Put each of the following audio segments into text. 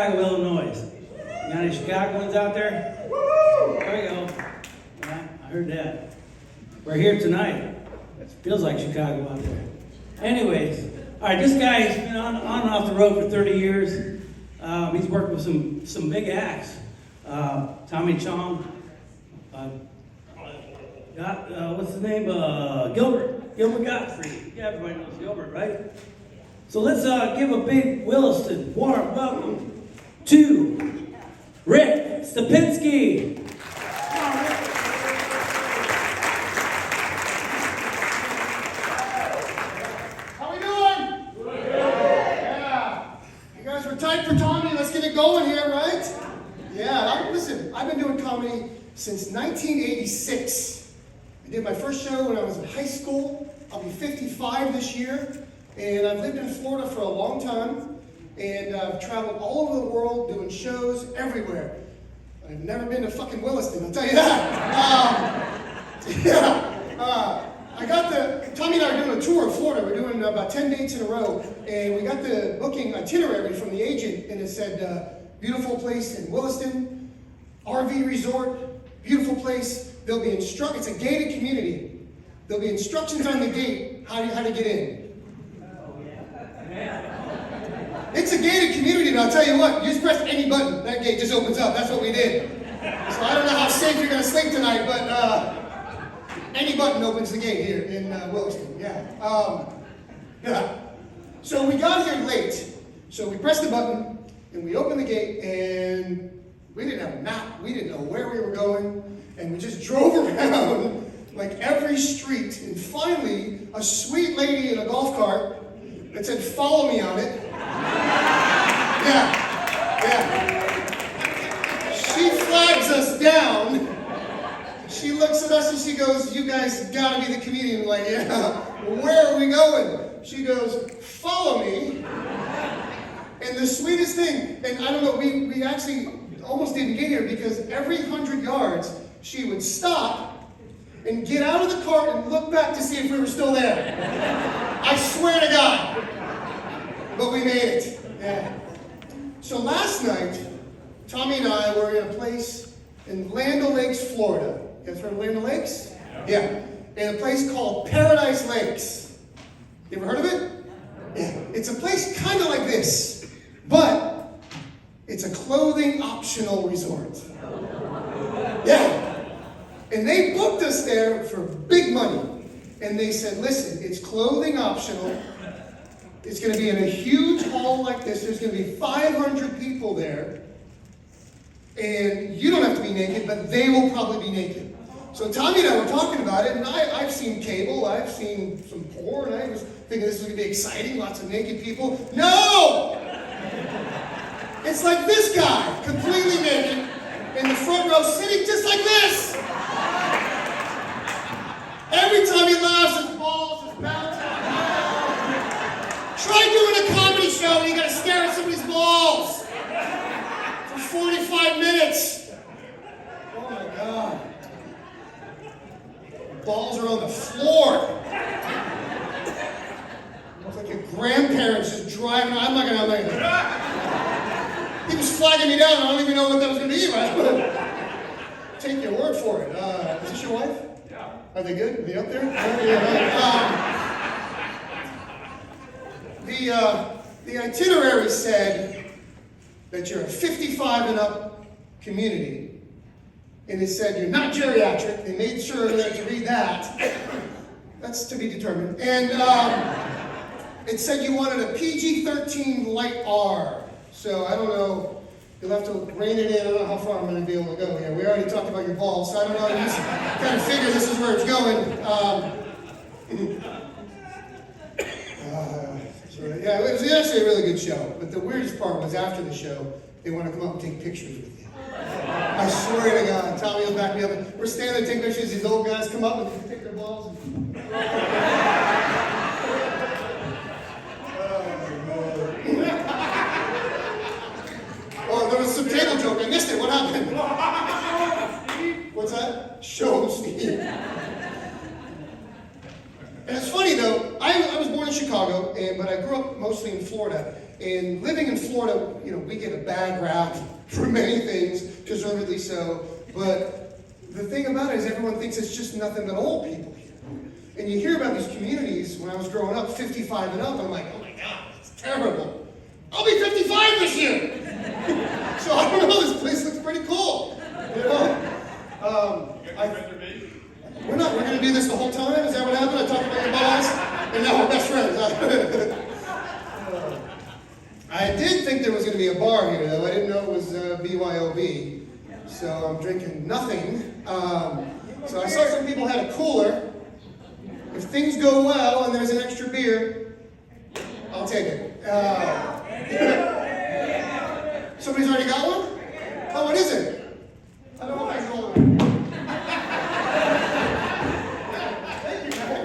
Illinois. You got any Chicagoans out there? There you go. Yeah, I heard that. We're here tonight. It feels like Chicago out there. Anyways, all right, this guy's been on and off the road for 30 years. He's worked with some big acts. Tommy Chong. What's his name? Gilbert Gottfried. Yeah, everybody knows Gilbert, right? So let's give a big Williston warm welcome to Rick Stapinski. Come on, Rick. How we doing? Good. Yeah. You guys were tight for Tommy. Let's get it going here, right? Yeah. Listen, I've been doing comedy since 1986. I did my first show when I was in high school. I'll be 55 this year. And I've lived in Florida for a long time. And I've traveled all over the world doing shows everywhere. I've never been to fucking Williston, I'll tell you that. Tommy and I are doing a tour of Florida. We're doing about 10 dates in a row. And we got the booking itinerary from the agent, and it said, beautiful place in Williston, RV resort, beautiful place. There'll be it's a gated community. There'll be instructions on the gate, how to get in. It's a gated community, but I'll tell you what, you just press any button, that gate just opens up. That's what we did. So I don't know how safe you're going to sleep tonight, but any button opens the gate here in Williston. Yeah. So we got here late. So we pressed the button, and we opened the gate, and we didn't have a map. We didn't know where we were going, and we just drove around like every street. And finally, a sweet lady in a golf cart that said, "Follow me" on it. Yeah. She flags us down. She looks at us and she goes, "You guys gotta be the comedian." I'm like, "Yeah, where are we going?" She goes, "Follow me." And the sweetest thing, and I don't know, we actually almost didn't get here because every 100 yards, she would stop and get out of the cart and look back to see if we were still there. I swear to God. But we made it. Yeah. So last night, Tommy and I were in a place in Land O'Lakes, Florida. You guys heard of Land O'Lakes? Yeah. In a place called Paradise Lakes. You ever heard of it? Yeah. It's a place kind of like this, but it's a clothing optional resort. Yeah. And they booked us there for big money. And they said, "Listen, it's clothing optional. It's going to be in a huge hall like this. There's going to be 500 people there. And you don't have to be naked, but they will probably be naked." So Tommy and I were talking about it, and I've seen cable. I've seen some porn. I was thinking this was going to be exciting, lots of naked people. No! It's like this guy, completely naked, in the front row, sitting just like this. Every time he laughs, his balls just bounce. Try doing a comedy show and you gotta stare at somebody's balls for 45 minutes. Oh my God. Balls are on the floor. Looks like your grandparents just driving. I'm not gonna. He was flagging me down. I don't even know what that was gonna be, right? Take your word for it. Is this your wife? Yeah. Are they good? Are they up there? Yeah. The itinerary said that you're a 55 and up community, and it said you're not geriatric. They made sure that you read that. That's to be determined. And it said you wanted a PG-13 light R. So I don't know. You'll have to rein it in. I don't know how far I'm going to be able to go here. We already talked about your balls, so I don't know. You just kind of figure this is where it's going. Yeah, it was actually a really good show. But the weirdest part was after the show, they want to come up and take pictures with you. I swear to God, Tommy will back me up. We're standing there taking pictures. These old guys come up and they take their balls. Oh, there was some table joke. I missed it. What happened? What's that? Show Steve. And it's funny though, I was born in Chicago, but I grew up mostly in Florida. And living in Florida, we get a bad rap for many things, deservedly so. But the thing about it is everyone thinks it's just nothing but old people here. And you hear about these communities, when I was growing up, 55 and up, I'm like, oh my God, it's terrible. I'll be 55 this year. So I don't know, this place looks pretty cool. We're going to do this the whole time? Is that what happened? I talked about your boss, and now we're best friends. I did think there was going to be a bar here, though. I didn't know it was BYOB. So I'm drinking nothing. So I saw some people had a cooler. If things go well and there's an extra beer, I'll take it. Somebody's already got one? Oh, what is it? I don't know if I can hold it. Thank you, man.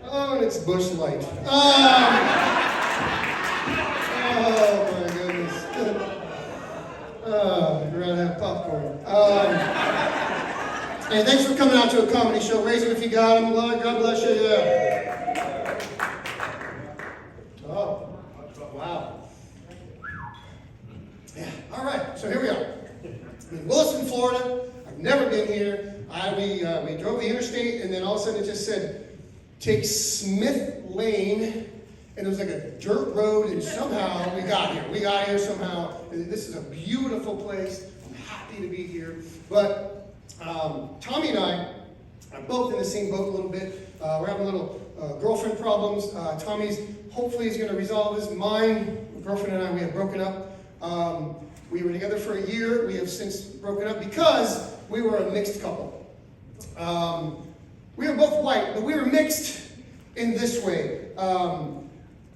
Oh, and it's Busch Light. Oh my goodness. I'd rather have popcorn. Hey, thanks for coming out to a comedy show. Raise them if you got them. God bless you. Yeah. Oh, wow. Yeah, all right. So here we are. I'm in Williston, Florida. I've never been here. We drove the interstate, and then all of a sudden it just said, take Smith Lane. And it was like a dirt road, and somehow we got here. We got here somehow. And this is a beautiful place. I'm happy to be here. But Tommy and I are both in the same boat a little bit. We're having a little girlfriend problems. Tommy's hopefully is going to resolve this. Mine, girlfriend and I, we have broken up. We were together for a year. We have since broken up because we were a mixed couple. We were both white, but we were mixed in this way.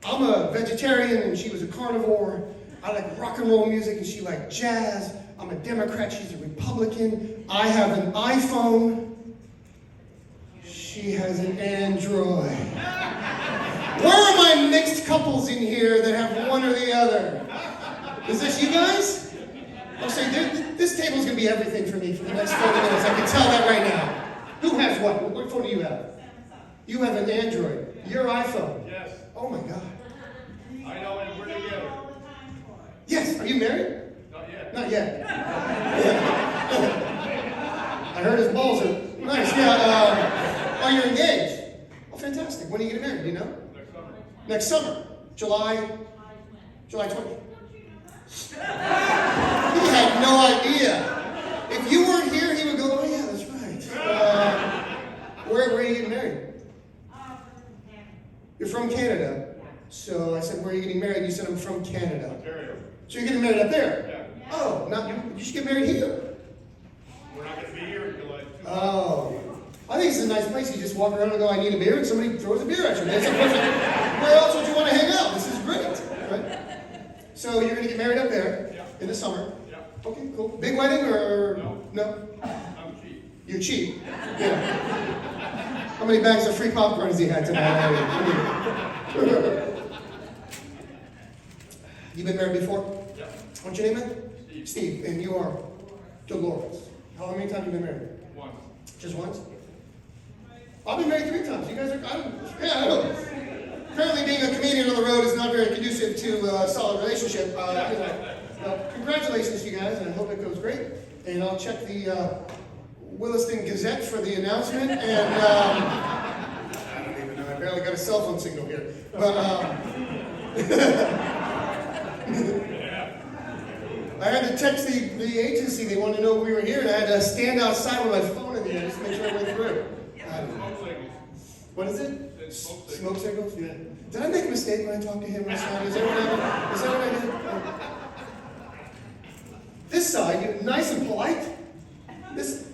I'm a vegetarian and she was a carnivore. I like rock and roll music and she liked jazz. I'm a Democrat, she's a Republican. I have an iPhone. She has an Android. Where are my mixed couples in here that have one or the other? Is this you guys? I'll say, this table's going to be everything for me for the next 40 minutes. I can tell that right now. Who has what? What phone do you have? You have an Android. Your iPhone. Yes. Oh my God. I know, and we're together. Yes. Are you married? Not yet. Not yet. I heard his balls are nice. Yeah. Oh, you're engaged. Oh, fantastic. When are you getting married? Do you know? Next summer. Next summer. July 20th. He had no idea. If you weren't here, he would go, oh yeah, that's right. Where are you getting married? You're from Canada. So I said, where are you getting married? You said, I'm from Canada. Ontario. So you're getting married up there? Yeah. Oh, you should get married here. We're not going to be here until like 2 months. Oh. I think it's a nice place. You just walk around and go, I need a beer, and somebody throws a beer at you. That's a perfect. Where else would you want to hang out? This is great. Right? So you're going to get married up there in the summer? Yeah. Okay, cool. Big wedding or? No. I'm cheap. You're cheap. Yeah. How many bags of free popcorn has he had tonight? You been married before? Yeah. What's your name, man? Steve. Steve. And you are Dolores. How many times have you been married? Once. Just once? I've been married 3 times. You guys are, I don't. Apparently being a comedian on the road is not very conducive to a solid relationship. Congratulations, you guys, and I hope it goes great. And I'll check the Williston Gazette for the announcement. And I don't even know. I barely got a cell phone signal here. But I had to text the agency. They wanted to know we were here, and I had to stand outside with my phone in the air just to make sure I went through. Smoke signals. What is it? It's smoke Smoke signals. signals? Yeah. Did I make a mistake when I talked to him last night? Is that what I did? This side, you're nice and polite. This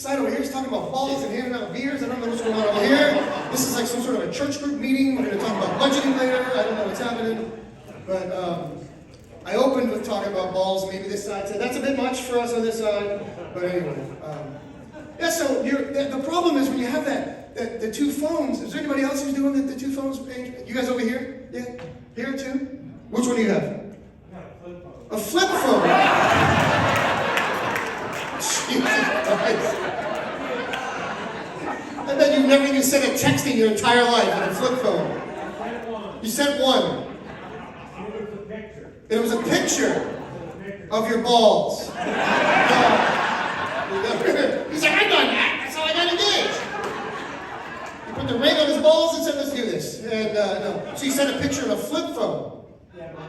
side over here is talking about balls and handing out beers. I don't know what's going on over here. This is like some sort of a church group meeting. We're going to talk about budgeting later. I don't know what's happening. But I opened with talking about balls. Maybe this side said, that's a bit much for us on this side. But anyway. Yeah, so the problem is when you have the 2 phones. Is there anybody else who's doing the 2 phones? You guys over here? Yeah? Here too? Which one do you have? A flip phone. Jesus Christ. bet you've never even sent a texting your entire life on a flip phone. You sent one. It was a picture of your balls. He's like, I've done that. That's how I got engaged. He put the ring on his balls and said, let's do this. And no. So you sent a picture of a flip phone. Yeah, but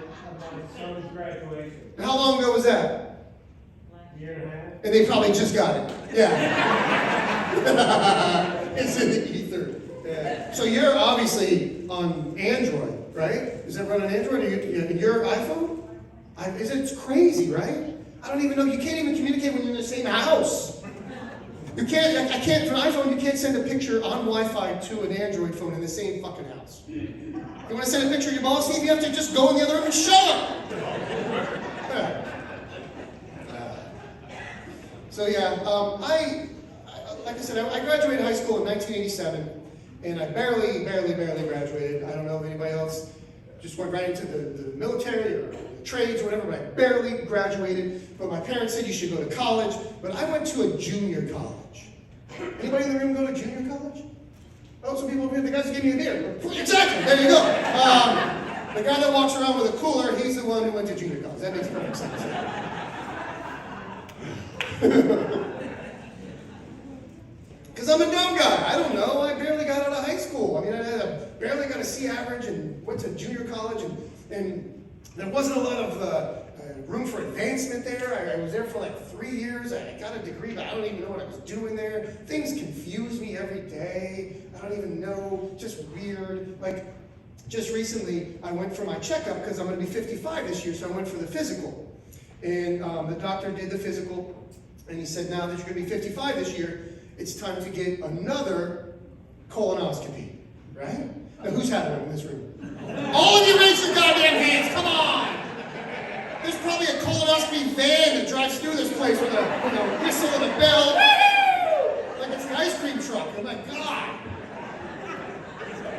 my son's graduation. And how long ago was that? Year and a half. And they probably just got it. Yeah. It's in the ether. Yeah. So you're obviously on Android, right? Does that run on Android? Or your iPhone? It's crazy, right? I don't even know. You can't even communicate when you're in the same house. You can't. I can't. For an iPhone, you can't send a picture on Wi-Fi to an Android phone in the same fucking house. You want to send a picture of your boss? See if you have to just go in the other room and show it. Yeah. So yeah, like I said, I graduated high school in 1987, and I barely graduated. I don't know if anybody else just went right into the military or trades or whatever, but I barely graduated. But my parents said you should go to college, but I went to a junior college. Anybody in the room go to junior college? Oh, some people over here, the guys who gave me a beer. Exactly, there you go. The guy that walks around with a cooler, he's the one who went to junior college. That makes perfect sense. Because I'm a dumb guy. I don't know. I barely got out of high school. I mean, I barely got a C average and went to junior college, and there wasn't a lot of room for advancement there. I was there for like 3 years. I got a degree, but I don't even know what I was doing there. Things confuse me every day. I don't even know. Just weird. Like, just recently, I went for my checkup because I'm going to be 55 this year, so I went for the physical. And the doctor did the physical, and he said, now that you're going to be 55 this year, it's time to get another colonoscopy, right? Now, who's had one in this room? All of you raise your goddamn hands, come on! There's probably a colonoscopy van that drives through this place with a whistle and a bell. Like it's an ice cream truck. Oh my God.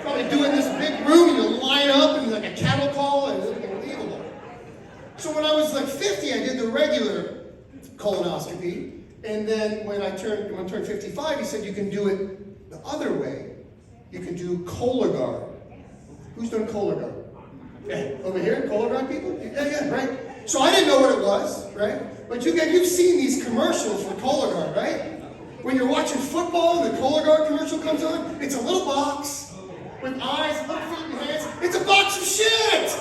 Probably doing this big room and you line up and like a cattle call, and it's unbelievable. So when I was like 50, I did the regular colonoscopy. And then when I turned 55, he said you can do it the other way. You can do Cologuard. Who's done Cologuard? Yeah, over here, Cologuard people? Yeah, right. So I didn't know what it was, right? But you've seen these commercials for Cologuard, right? When you're watching football and the Cologuard commercial comes on, it's a little box with eyes, little feet and hands. It's a box of shit!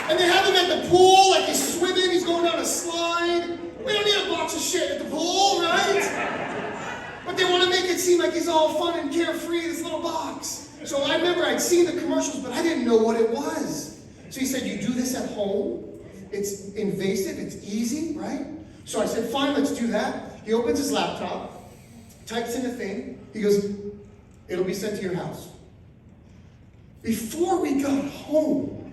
And they have him at the pool, like he's swimming, he's going down a slide. We don't need a box of shit at the pool, right? But they want to make it seem like he's all fun and carefree, this little box. So I remember I'd seen the commercials, but I didn't know what it was. So he said, you do this at home. It's invasive, it's easy, right? So I said, fine, let's do that. He opens his laptop, types in a thing. He goes, it'll be sent to your house. Before we got home,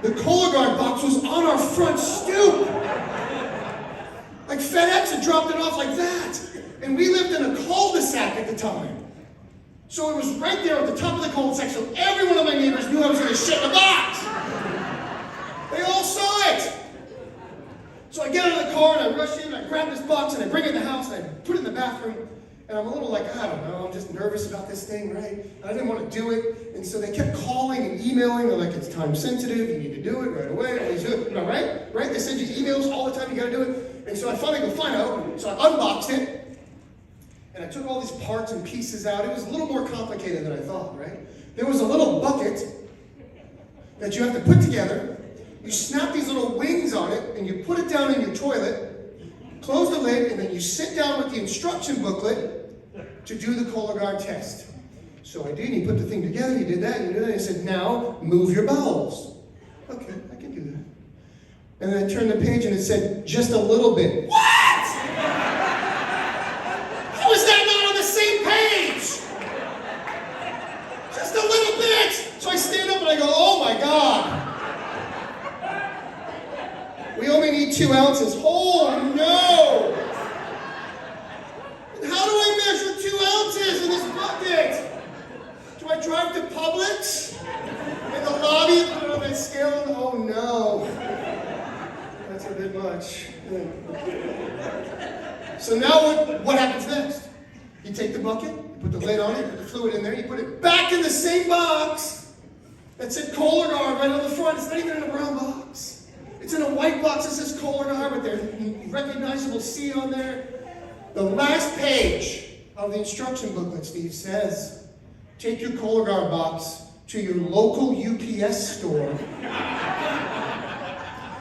the Cologuard box was on our front stoop. Like FedEx had dropped it off like that. And we lived in a cul-de-sac at the time. So it was right there at the top of the cul-de-sac, so every one of my neighbors knew I was going to shit in the box. They all saw it. So I get out of the car and I rush in, I grab this box and I bring it in the house and I put it in the bathroom. And I'm a little like, I don't know, I'm just nervous about this thing, right? And I didn't want to do it. And so they kept calling and emailing. They're like, it's time sensitive, you need to do it right away. Please do it. No, right? They send you emails all the time, you got to do it. And so I finally go, fine, I opened it. So I unboxed it. And I took all these parts and pieces out. It was a little more complicated than I thought, right? There was a little bucket that you have to put together. You snap these little wings on it, and you put it down in your toilet, close the lid, and then you sit down with the instruction booklet to do the Cologuard test. So I did, and he put the thing together, he did that, and he said, now move your bowels. Okay, I can do that. And then I turned the page, and it said, just a little bit. What? How is that not on the same page? Just a little bit. So I stand up and I go, oh my God. We only need 2 ounces. Oh no! And how do I measure 2 ounces in this bucket? Do I drive to Publix? In the lobby and put it on that scale? Oh no. That's a bit much. So now what happens next? He take the bucket, you put the lid on it, you put the fluid in there, you put it back in the same box that said Cologuard right on the front. It's not even in a brown box. It's in a white box that says Cologuard with their recognizable C on there. The last page of the instruction booklet, Steve, says, take your Cologuard box to your local UPS store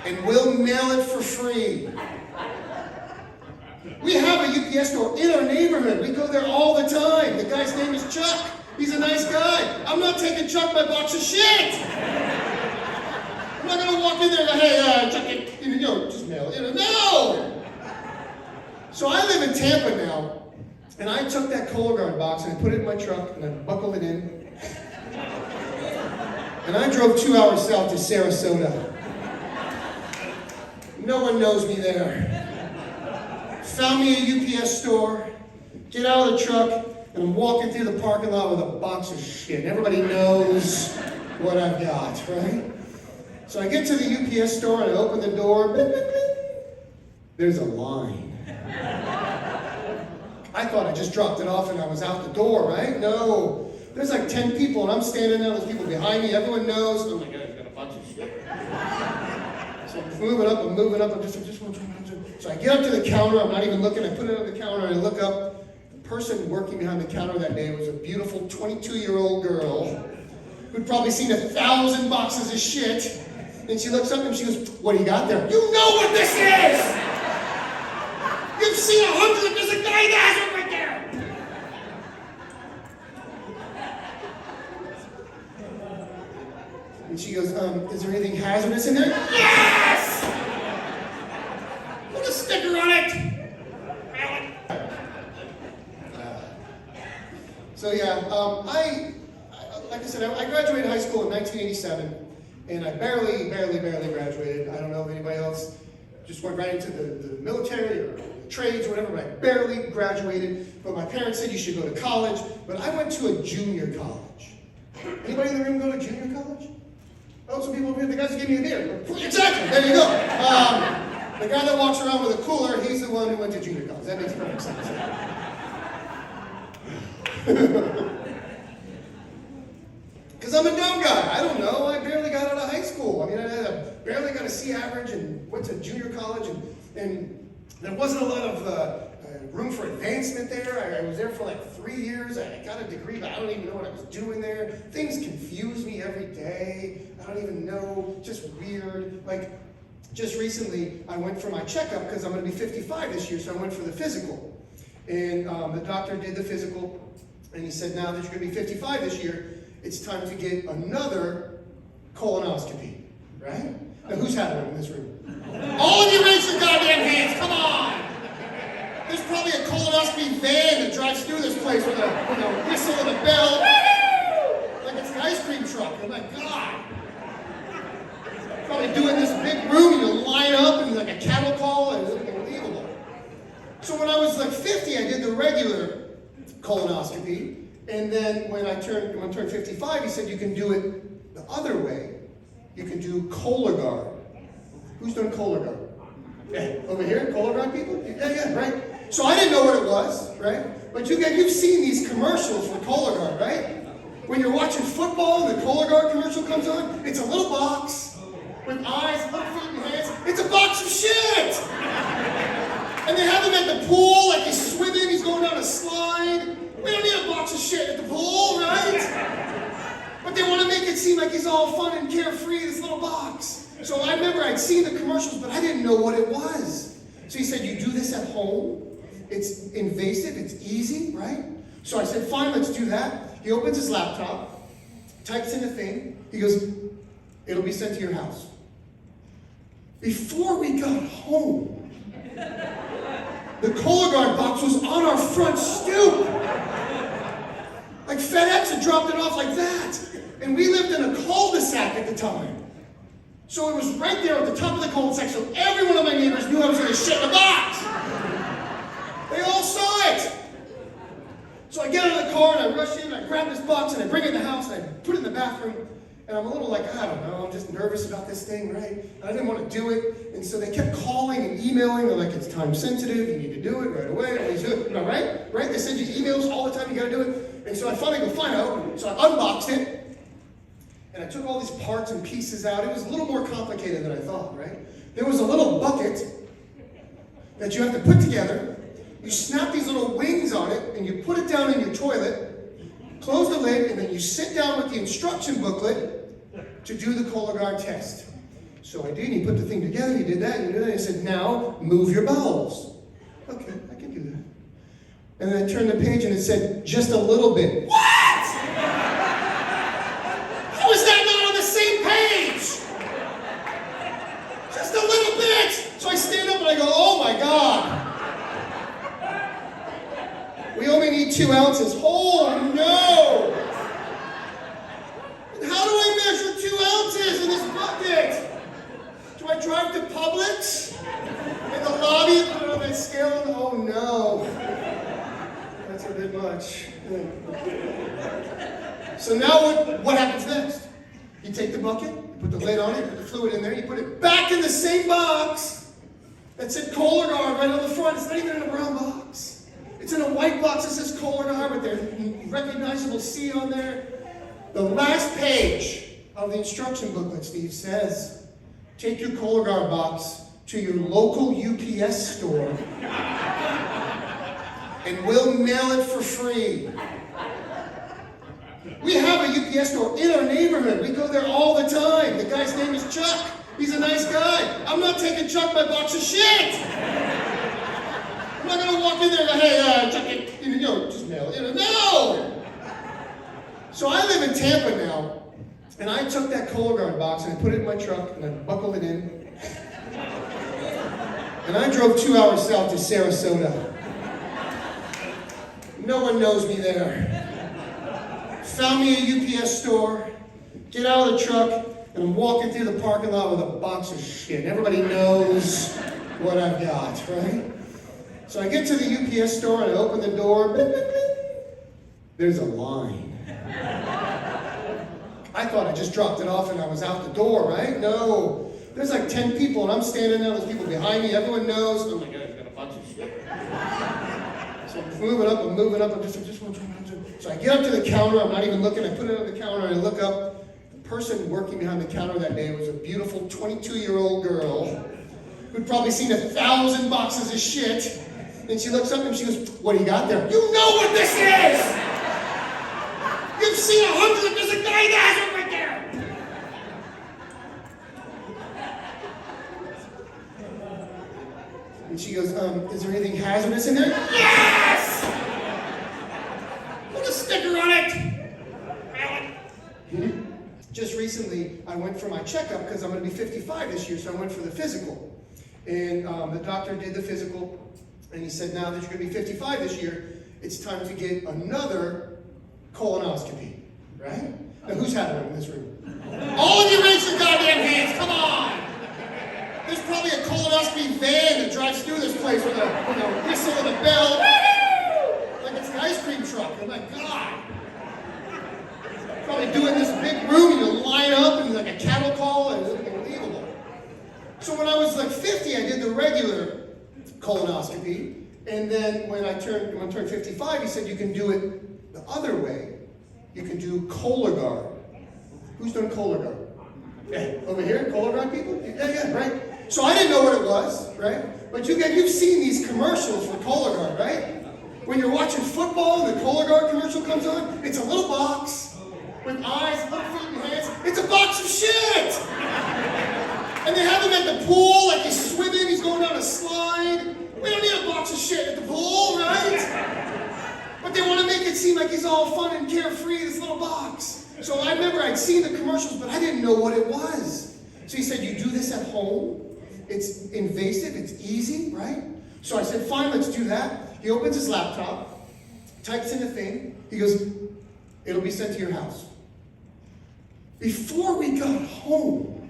and we'll mail it for free. We have a UPS store in our neighborhood. We go there all the time. The guy's name is Chuck. He's a nice guy. I'm not taking Chuck my box of shit. I'm not gonna walk in there and go, hey, Chuck, just mail it. No! So I live in Tampa now, and I took that Cologuard box and I put it in my truck and I buckled it in. And I drove 2 hours south to Sarasota. No one knows me there. Found me a UPS store, get out of the truck, and I'm walking through the parking lot with a box of shit. Everybody knows what I've got, right? So I get to the UPS store and I open the door. Bling, bling, bling. There's a line. I thought I just dropped it off and I was out the door, right? No. There's like 10 people and I'm standing there. There's people behind me. Everyone knows. Oh my God, I've got a bunch of shit. So I'm moving up. I'm just so I get up to the counter. I'm not even looking. I put it on the counter and I look up. The person working behind the counter that day was a beautiful 22-year-old girl who'd probably seen 1,000 boxes of shit. And she looks up and she goes, what do you got there? You know what this is! You've seen 100. There's a guy that has it right there! And she goes, is there anything hazardous in there? Yes! Put a sticker on it! So yeah, like I said, I graduated high school in 1987, and I barely graduated. I don't know if anybody else just went right into the military or trades or whatever, but I barely graduated. But my parents said you should go to college, but I went to a junior college. Anybody in the room go to junior college? Oh, some people over here, the guys who gave me a beer. Exactly, there you go. The guy that walks around with a cooler, he's the one who went to junior college. That makes perfect sense. Because I'm a dumb guy. I don't know. I barely got out of high school. I mean, I barely got a C average and went to junior college, and there wasn't a lot of room for advancement there. I was there for like 3 years. I got a degree, but I don't even know what I was doing there. Things confuse me every day. I don't even know. Just weird. Like, just recently, I went for my checkup because I'm going to be 55 this year, so I went for the physical. And the doctor did the physical. And he said, now that you're going to be 55 this year, it's time to get another colonoscopy, right? Now, who's had one in this room? All of you raise your goddamn hands, come on! There's probably a colonoscopy van that drives through this place with a whistle and a bell. Like it's an ice cream truck, oh my God! Probably doing this big room, and you line up and like a cattle call, and it's unbelievable. So when I was like 50, I did the regular colonoscopy, and then when I turned 55, he said you can do it the other way. You can do Cologuard. Who's done Cologuard? Yeah, over here, Cologuard people? Yeah, right. So I didn't know what it was, right? But you've seen these commercials for Cologuard, right? When you're watching football and the Cologuard commercial comes on, it's a little box with eyes, little feet and hands. It's a box of shit! And they have him at the pool, like he's swimming, he's going down a slide. We don't need a box of shit at the pool, right? But they want to make it seem like he's all fun and carefree, this little box. So I remember I'd seen the commercials, but I didn't know what it was. So he said, you do this at home. It's invasive, it's easy, right? So I said, fine, let's do that. He opens his laptop, types in a thing. He goes, it'll be sent to your house. Before we got home, the Cologuard box was on our front stoop. Like FedEx had dropped it off like that. And we lived in a cul-de-sac at the time. So it was right there at the top of the cul-de-sac, so every one of my neighbors knew I was going to shit in the box. They all saw it. So I get out of the car and I rush in, and I grab this box and I bring it in the house and I put it in the bathroom. And I'm a little like, I don't know, I'm just nervous about this thing, right? I didn't want to do it. And so they kept calling and emailing. They're like, it's time sensitive. You need to do it right away. Please do it. No, right? Right? They send you emails all the time. You got to do it. And so I finally go, fine, I opened it. So I unboxed it. And I took all these parts and pieces out. It was a little more complicated than I thought, right? There was a little bucket that you have to put together. You snap these little wings on it, and you put it down in your toilet. Close the lid, and then you sit down with the instruction booklet to do the Cologuard test. So I did, and you put the thing together, you did that, and I said, now move your bowels. Okay, I can do that. And then I turned the page, and it said, just a little bit. What? How is that not on the same page? Just a little bit. So I stand up, and I go, oh my God. We only need 2 ounces. Oh no! And how do I measure 2 ounces in this bucket? Do I drive to Publix? In the lobby and put it on that scale? Oh no. That's a bit much. So now what happens next? You take the bucket, you put the lid on it, you put the fluid in there, you put it back in the same box that said Cologuard right on the front. It's not even in a brown box. It's in a white box that says Cologuard with their recognizable C on there. The last page of the instruction booklet, Steve, says, take your Cologuard box to your local UPS store and we'll mail it for free. We have a UPS store in our neighborhood. We go there all the time. The guy's name is Chuck. He's a nice guy. I'm not taking Chuck my box of shit. I'm not going to walk in there and go, hey, Chuck, just mail it. No! So I live in Tampa now, and I took that Cologuard box and I put it in my truck and I buckled it in. And I drove 2 hours south to Sarasota. No one knows me there. Found me a UPS store, get out of the truck, and I'm walking through the parking lot with a box of shit. Everybody knows what I've got, right? So I get to the UPS store and I open the door. Bling, bling, bling. There's a line. I thought I just dropped it off and I was out the door, right? No. There's like 10 people and I'm standing there. There's people behind me. Everyone knows. Oh my God, I've got a bunch of shit. So I'm moving up. I'm just one. So I get up to the counter. I'm not even looking. I put it on the counter and I look up. The person working behind the counter that day was a beautiful 22-year-old girl who'd probably seen 1,000 boxes of shit. And she looks up and she goes, what do you got there? You know what this is! You've seen 100, there's a guy that has it right there! And she goes, is there anything hazardous in there? Yes! Put a sticker on it! Just recently, I went for my checkup because I'm going to be 55 this year, so I went for the physical. And the doctor did the physical. And he said, now that you're going to be 55 this year, it's time to get another colonoscopy, right? Now, who's had one in this room? All of you raise your goddamn hands, come on! There's probably a colonoscopy van that drives through this place with a whistle and a bell. Like it's an ice cream truck. Oh my God! Probably doing this big room, and you line up and like a cattle call, and it's unbelievable. So when I was like 50, I did the regular colonoscopy, and then when I turned 55, he said you can do it the other way. You can do Cologuard. Who's done Cologuard? Yeah, over here, Cologuard people? Yeah, right. So I didn't know what it was, right? But you've seen these commercials for Cologuard, right? When you're watching football and the Cologuard commercial comes on, it's a little box with eyes, little feet and hands. It's a box of shit! And they have him at the pool, like he's swimming, he's going down a slide. We don't need a box of shit at the pool, right? But they want to make it seem like he's all fun and carefree, this little box. So I remember I'd seen the commercials, but I didn't know what it was. So he said, you do this at home. It's invasive, it's easy, right? So I said, fine, let's do that. He opens his laptop, types in a thing. He goes, it'll be sent to your house. Before we got home,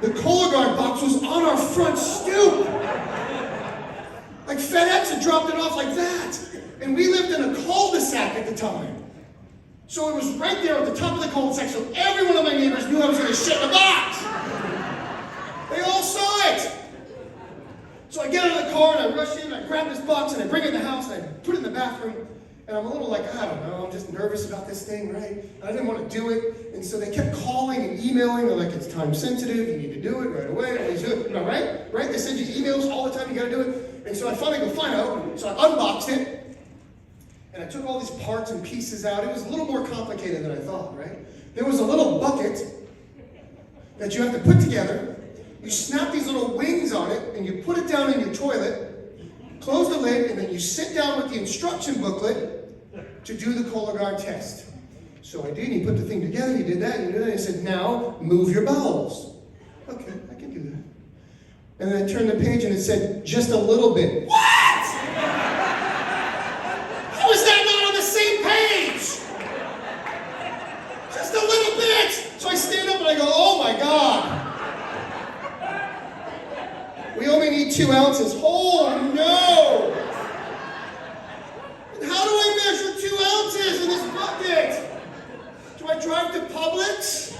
the Cologuard box was on our front stoop. Like FedEx had dropped it off like that. And we lived in a cul-de-sac at the time. So it was right there at the top of the cul-de-sac, so every one of my neighbors knew I was going to shit in the box. They all saw it. So I get out of the car and I rush in, and I grab this box and I bring it in the house and I put it in the bathroom. And I'm a little like, I don't know, I'm just nervous about this thing, right? I didn't want to do it. And so they kept calling and emailing. They're like, it's time sensitive, you need to do it right away. And they do it, right? Right? They send you emails all the time, you got to do it. And so I finally go, fine, I opened it. So I unboxed it. And I took all these parts and pieces out. It was a little more complicated than I thought, right? There was a little bucket that you have to put together. You snap these little wings on it, and you put it down in your toilet, close the lid, and then you sit down with the instruction booklet to do the Cologuard test. So I did. He put the thing together. He did that. He did that. He said, now move your bowels. Okay, I can do that. And then I turned the page, and it said, just a little bit. What? How is that not on the same page? Just a little bit. So I stand up and I go, oh my God. We only need 2 ounces. Oh no! And how do I measure 2 ounces in this bucket? Do I drive to Publix?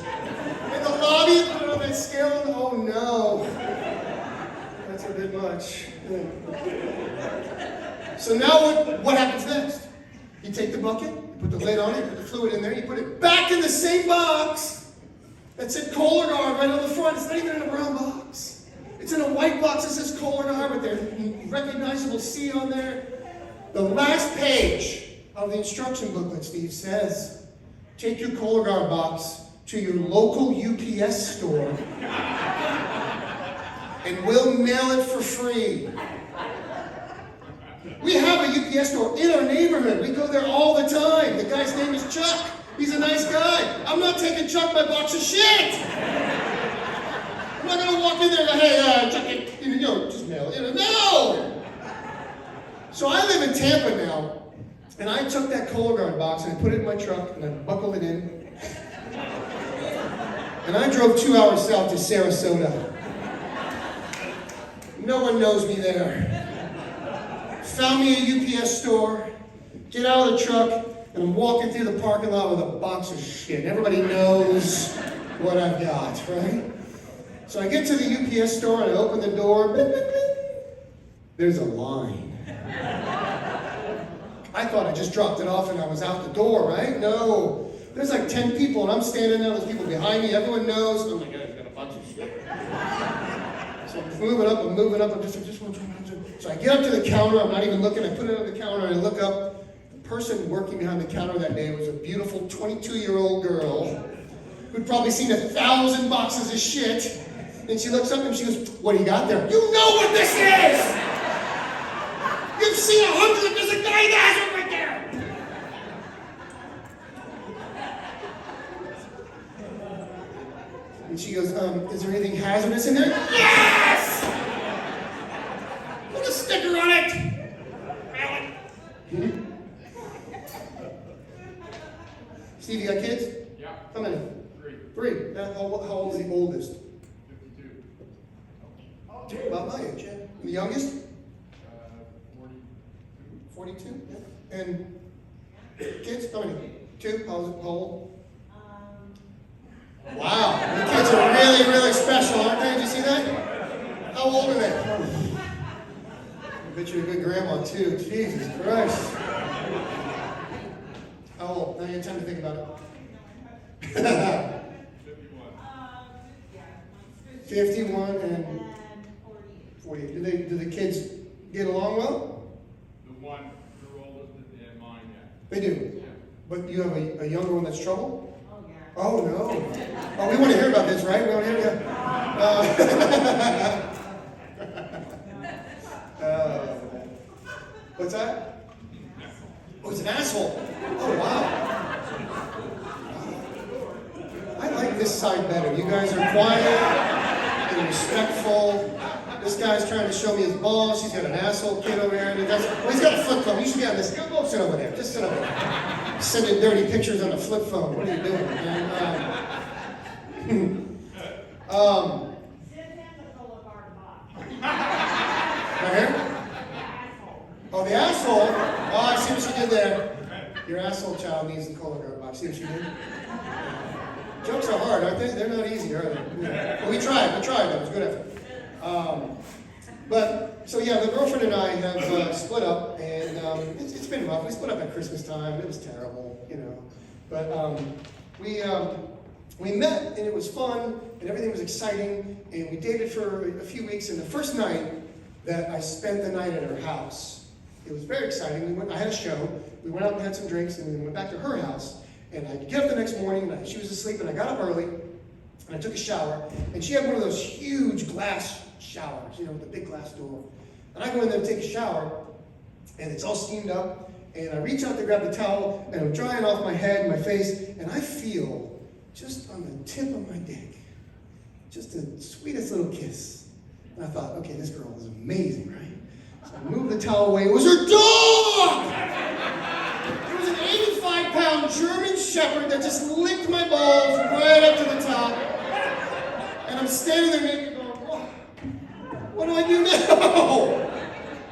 In the lobby and put it on that scale? Oh no. That's a bit much. So now what happens next? You take the bucket, you put the lid on it, you put the fluid in there, you put it back in the same box that said Cologuard right on the front. It's not even in a brown box. It's in a white box that says Cologuard with their recognizable C on there. The last page of the instruction booklet, Steve, says, take your Cologuard box to your local UPS store and we'll mail it for free. We have a UPS store in our neighborhood. We go there all the time. The guy's name is Chuck. He's a nice guy. I'm not taking Chuck my box of shit. I'm not going to walk in there and go, hey, Chuck, just mail it. No! So I live in Tampa now, and I took that Cologuard box and I put it in my truck and I buckled it in. And I drove 2 hours south to Sarasota. No one knows me there. Found me a UPS store, get out of the truck, and I'm walking through the parking lot with a box of shit. Everybody knows what I've got, right? So I get to the UPS store and I open the door. Bling, bling, bling. There's a line. I thought I just dropped it off and I was out the door, right? No. There's like 10 people and I'm standing there. There's people behind me. Everyone knows. Oh my God, I've got a bunch of shit. So I'm moving up. I'm just. So I get up to the counter. I'm not even looking. I put it on the counter and I look up. The person working behind the counter that day was a beautiful 22-year-old girl who'd probably seen 1,000 boxes of shit. And she looks up and she goes, what do you got there? You know what this is! You've seen 100, there's a guy that has it right there! And she goes, is there anything hazardous in there? Yes! Put a sticker on it! Steve, you got kids? Yeah. How many? 3. 3. How old is the oldest? 52. About my age, yeah. And the youngest? 42. 42? Yeah. And kids? How many? 2? How old? Wow. The kids are really, really special, aren't they? Did you see that? How old are they? I bet you're a good grandma, too. Jesus Christ. How old? Now you have time to think about it. 51 and 40. Do the kids get along well? The one, your oldest and mine, yeah. They do. Yeah. But you have a younger one that's trouble? Oh, yeah. Oh, no. Oh, we want to hear about this, right? We want to hear what's that? Oh, he's an asshole. Oh, wow. I like this side better. You guys are quiet and respectful. This guy's trying to show me his balls. He's got an asshole kid over there. Well, he's got a flip phone. You should be on this. Go sit over there. Just sit over there. Sending dirty pictures on a flip phone. What are you doing, man? Send him the Cologuard box. Right here? Oh, the asshole? Oh, I see what you did there. Your asshole child needs the Cologuard box. See what she did? Jokes are hard, aren't they? They're not easy, are they? Yeah. Well, we tried, though. It was good effort. So yeah, the girlfriend and I have split up, and it's been rough. We split up at Christmas time. It was terrible, you know. But we met, and it was fun, and everything was exciting, and we dated for a few weeks, and the first night that I spent the night at her house, it was very exciting. I had a show. We went out and had some drinks, and we went back to her house, and I get up the next morning, and she was asleep, and I got up early, and I took a shower, and she had one of those huge glass showers, you know, with the big glass door. And I go in there to take a shower, and it's all steamed up, and I reach out to grab the towel, and I'm drying off my head and my face, and I feel just on the tip of my dick, just the sweetest little kiss. And I thought, okay, this girl is amazing, right? So I moved the towel away. It was her dog! It was an 85-pound German Shepherd that just licked my balls right up to the top. And I'm standing there naked going, what do I do now?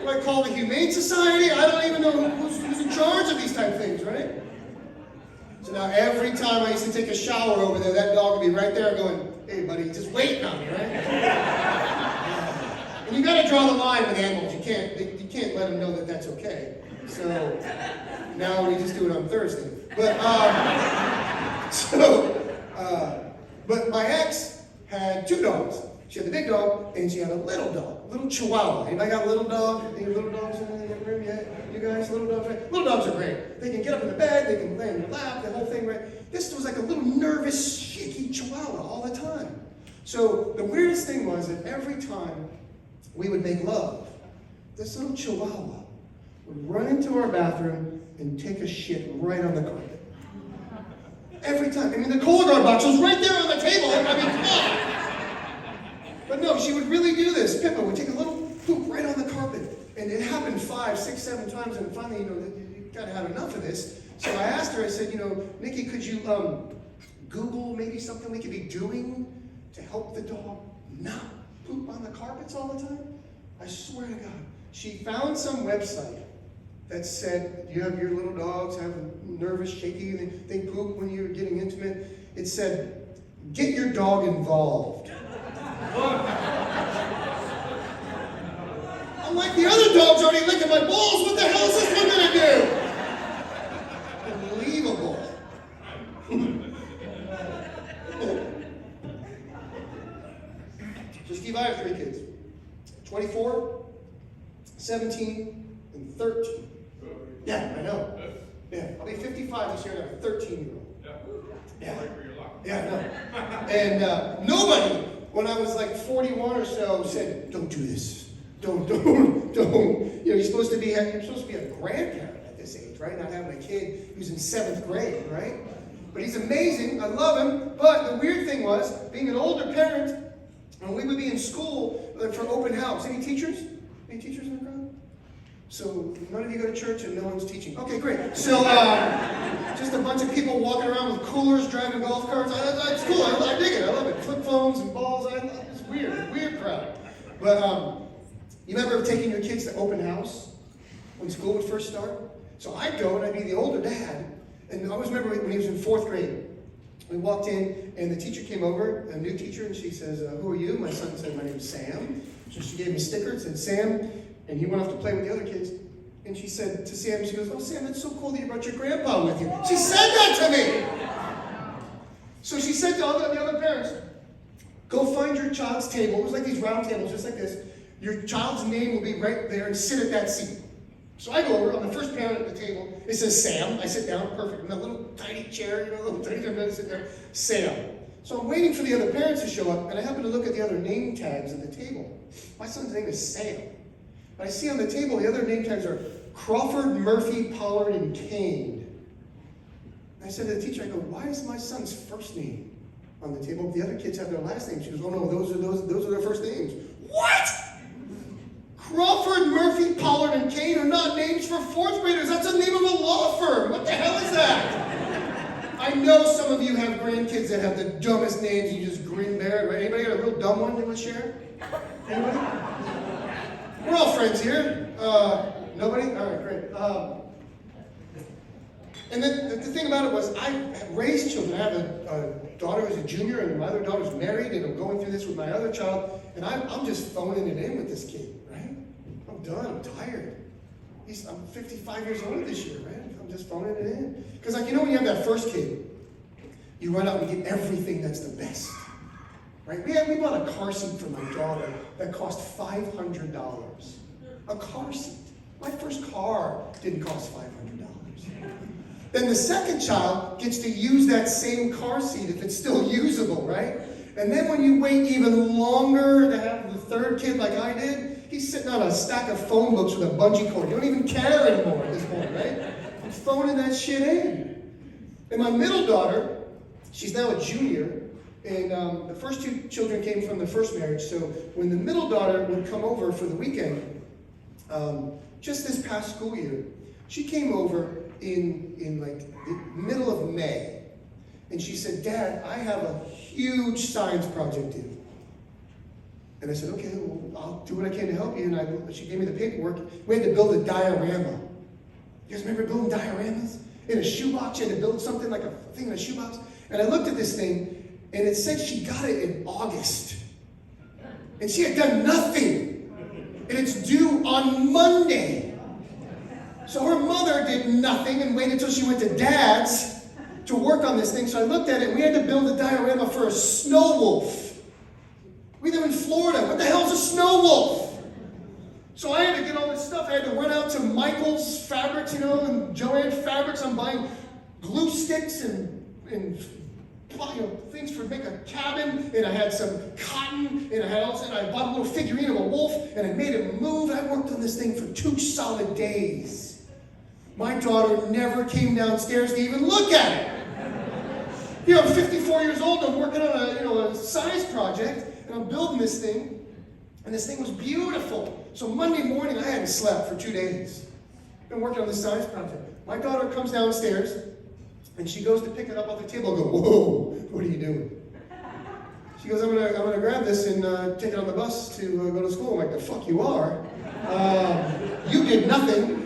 Do I call the Humane Society? I don't even know who's in charge of these type of things, right? So now every time I used to take a shower over there, that dog would be right there going, hey buddy, just waiting on me, right? And you gotta draw the line with animals. You can't let them know that that's okay. So now we just do it on Thursday. But my ex had two dogs. She had the big dog, and she had a little dog, a little Chihuahua. Anybody got a little dog? Any little dogs in the room yet? You guys, little dogs, right? Little dogs are great. They can get up in the bed, they can lay in your lap, the whole thing, right? This was like a little nervous, shaky Chihuahua all the time. So the weirdest thing was that every time we would make love, this little Chihuahua would run into our bathroom and take a shit right on the carpet. Every time. I mean, the Cologuard box was right there on the table. I mean, come on. But no, she would really do this. Pippa would take a little poop right on the carpet. And it happened 5, 6, 7 times, and finally, you got to have enough of this. So I asked her, I said, Nikki, could you Google maybe something we could be doing to help the dog not poop on the carpets all the time? I swear to God. She found some website that said, you have your little dogs have nervous, shaky, and they poop when you're getting intimate. It said, get your dog involved. I'm like, the other dog's already licking my balls. What the hell is this one gonna do? Unbelievable. So Steve, I have 3 kids. 24, 17, and 13. Yeah, I know. Yeah, I'll be 55 this year, and I have a 13-year-old. Yeah. Yeah, I know. And nobody, when I was like 41 or so, said, don't do this. Don't. You're supposed to be a grandparent at this age, right? Not having a kid who's in 7th grade, right? But he's amazing. I love him. But the weird thing was, being an older parent, when we would be in school for open house. Any teachers? Any teachers in the crowd? So none of you go to church and no one's teaching. Okay, great. So just a bunch of people walking around with coolers, driving golf carts. It's cool. I dig it. I love it. Flip phones and balls. It's weird crowd. But you remember taking your kids to open house when school would first start? So I'd go and I'd be the older dad. And I always remember when he was in 4th grade. We walked in and the teacher came over, a new teacher, and she says, who are you? My son said, my name's Sam. So she gave him a sticker and said, Sam. And he went off to play with the other kids. And she said to Sam, she goes, oh, Sam, that's so cool that you brought your grandpa with you. She said that to me. So she said to all the other parents, go find your child's table. It was like these round tables, just like this. Your child's name will be right there and sit at that seat. So I go over, I'm the first parent at the table. It says Sam. I sit down, perfect. In a little tiny chair, little tiny chair, I sit there. Sam. So I'm waiting for the other parents to show up, and I happen to look at the other name tags at the table. My son's name is Sam. But I see on the table, the other name tags are Crawford, Murphy, Pollard, and Kane. I said to the teacher, I go, why is my son's first name on the table? The other kids have their last name. She goes, oh no, those are their first names. What? Crawford, Murphy, Pollard, and Kane are not names for 4th graders. That's the name of a law firm. What the hell is that? I know some of you have grandkids that have the dumbest names. You just grin there. Right? Anybody got a real dumb one you want to share? Anybody? We're all friends here. Nobody? All right, great. And then the thing about it was, I raised children. I have a daughter who's a junior, and my other daughter's married, and I'm going through this with my other child, and I'm just phoning it in with this kid, right? I'm done. I'm tired. I'm 55 years old this year, right? I'm just phoning it in. Because, like, you know, when you have that first kid, you run out and get everything that's the best, right? We bought a car seat for my daughter that cost $500. A car seat. My first car didn't cost $500. Then the second child gets to use that same car seat if it's still usable, right? And then when you wait even longer to have the third kid like I did, he's sitting on a stack of phone books with a bungee cord. You don't even care anymore at this point, right? I'm phoning that shit in. And my middle daughter, she's now a junior, and the first two children came from the first marriage, so when the middle daughter would come over for the weekend, just this past school year, she came over in like the middle of May, and she said, "Dad, I have a huge science project due." And I said, "Okay, well, I'll do what I can to help you." And she gave me the paperwork. We had to build a diorama. You guys remember building dioramas? In a shoebox, you had to build something like a thing in a shoebox. And I looked at this thing, and it said she got it in August. And she had done nothing. And it's due on Monday. So her mother did nothing and waited until she went to Dad's to work on this thing. So I looked at it, and we had to build a diorama for a snow wolf. We live in Florida. What the hell is a snow wolf? So I had to get all this stuff. I had to run out to Michael's Fabrics, and Joanne Fabrics. I'm buying glue sticks and things for make a cabin. And I had some cotton, and I bought a little figurine of a wolf, and I made it move. I worked on this thing for 2 solid days. My daughter never came downstairs to even look at it. I'm 54 years old. I'm working on a science project, and I'm building this thing, and this thing was beautiful. So Monday morning, I hadn't slept for 2 days. Been working on this science project. My daughter comes downstairs, and she goes to pick it up off the table. I go, "Whoa, what are you doing?" She goes, I'm gonna grab this and take it on the bus to go to school." I'm like, "The fuck you are? You did nothing.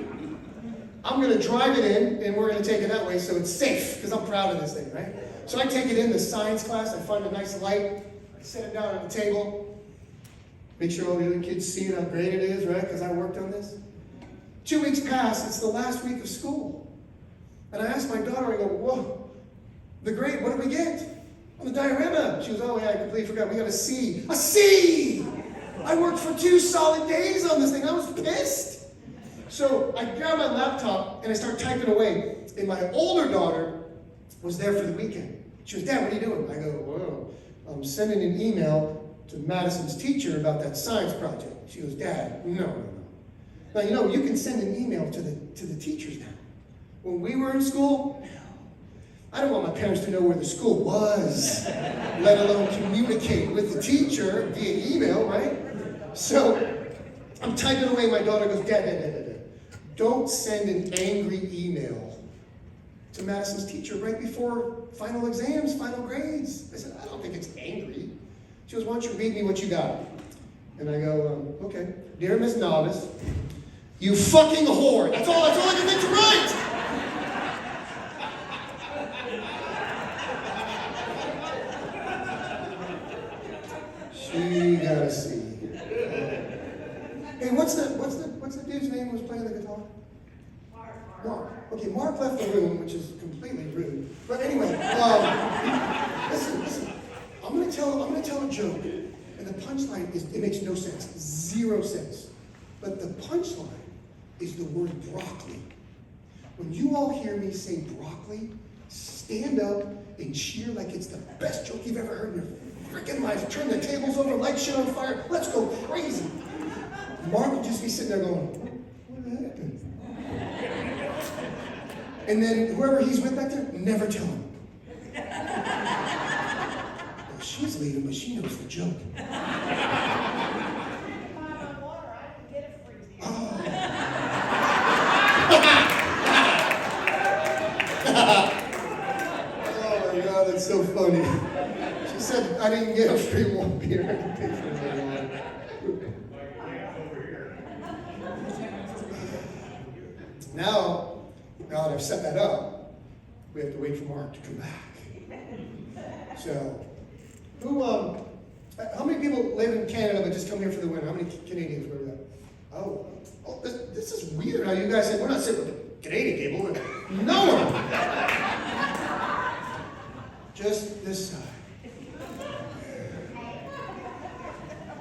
I'm gonna drive it in, and we're gonna take it that way so it's safe, because I'm proud of this thing, right?" So I take it in the science class. I find a nice light. I set it down on the table. Make sure all the other kids see how great it is, right? Because I worked on this. 2 weeks pass. It's the last week of school. And I asked my daughter, I go, "Whoa, the grade, what did we get on the diorama?" She goes, "Oh yeah, I completely forgot. We got a C." A C! I worked for 2 solid days on this thing. I was pissed. So I grab my laptop and I start typing away. And my older daughter was there for the weekend. She goes, "Dad, what are you doing?" I go, "Whoa, I'm sending an email to Madison's teacher about that science project." She goes, "Dad, no. Now, you can send an email to the teachers now. When we were in school, I don't want my parents to know where the school was, let alone communicate with the teacher via email, right?" So I'm typing away. My daughter goes, Dad, don't send an angry email to Madison's teacher right before final exams, final grades. I said, "I don't think it's angry." She goes, "Why don't you read me what you got?" And I go, "Okay. Dear Miss Novice, you fucking whore." That's all I can think to write. She got a C. Hey, what's the dude's name who was playing the guitar? Mark. Okay, Mark left the room, which is completely rude. But anyway, listen. I'm gonna tell a joke, and the punchline is it makes no sense, 0 sense. But the punchline is the word broccoli. When you all hear me say broccoli, stand up and cheer like it's the best joke you've ever heard in your freaking life. Turn the tables over, light shit on fire. Let's go crazy. Mark would just be sitting there going, "What happened?" And then whoever he's with back there, never tell him. Well, she's leaving, but she knows the joke. Water, I can get it for you. Oh my God, that's so funny. She said, "I didn't get a free one beer. I can pay for my water." Now that I've set that up, we have to wait for Mark to come back. So, how many people live in Canada but just come here for the winter? How many Canadians were that? Oh, this is weird how you guys said, we're not sitting with the Canadian people. No one. Just this side.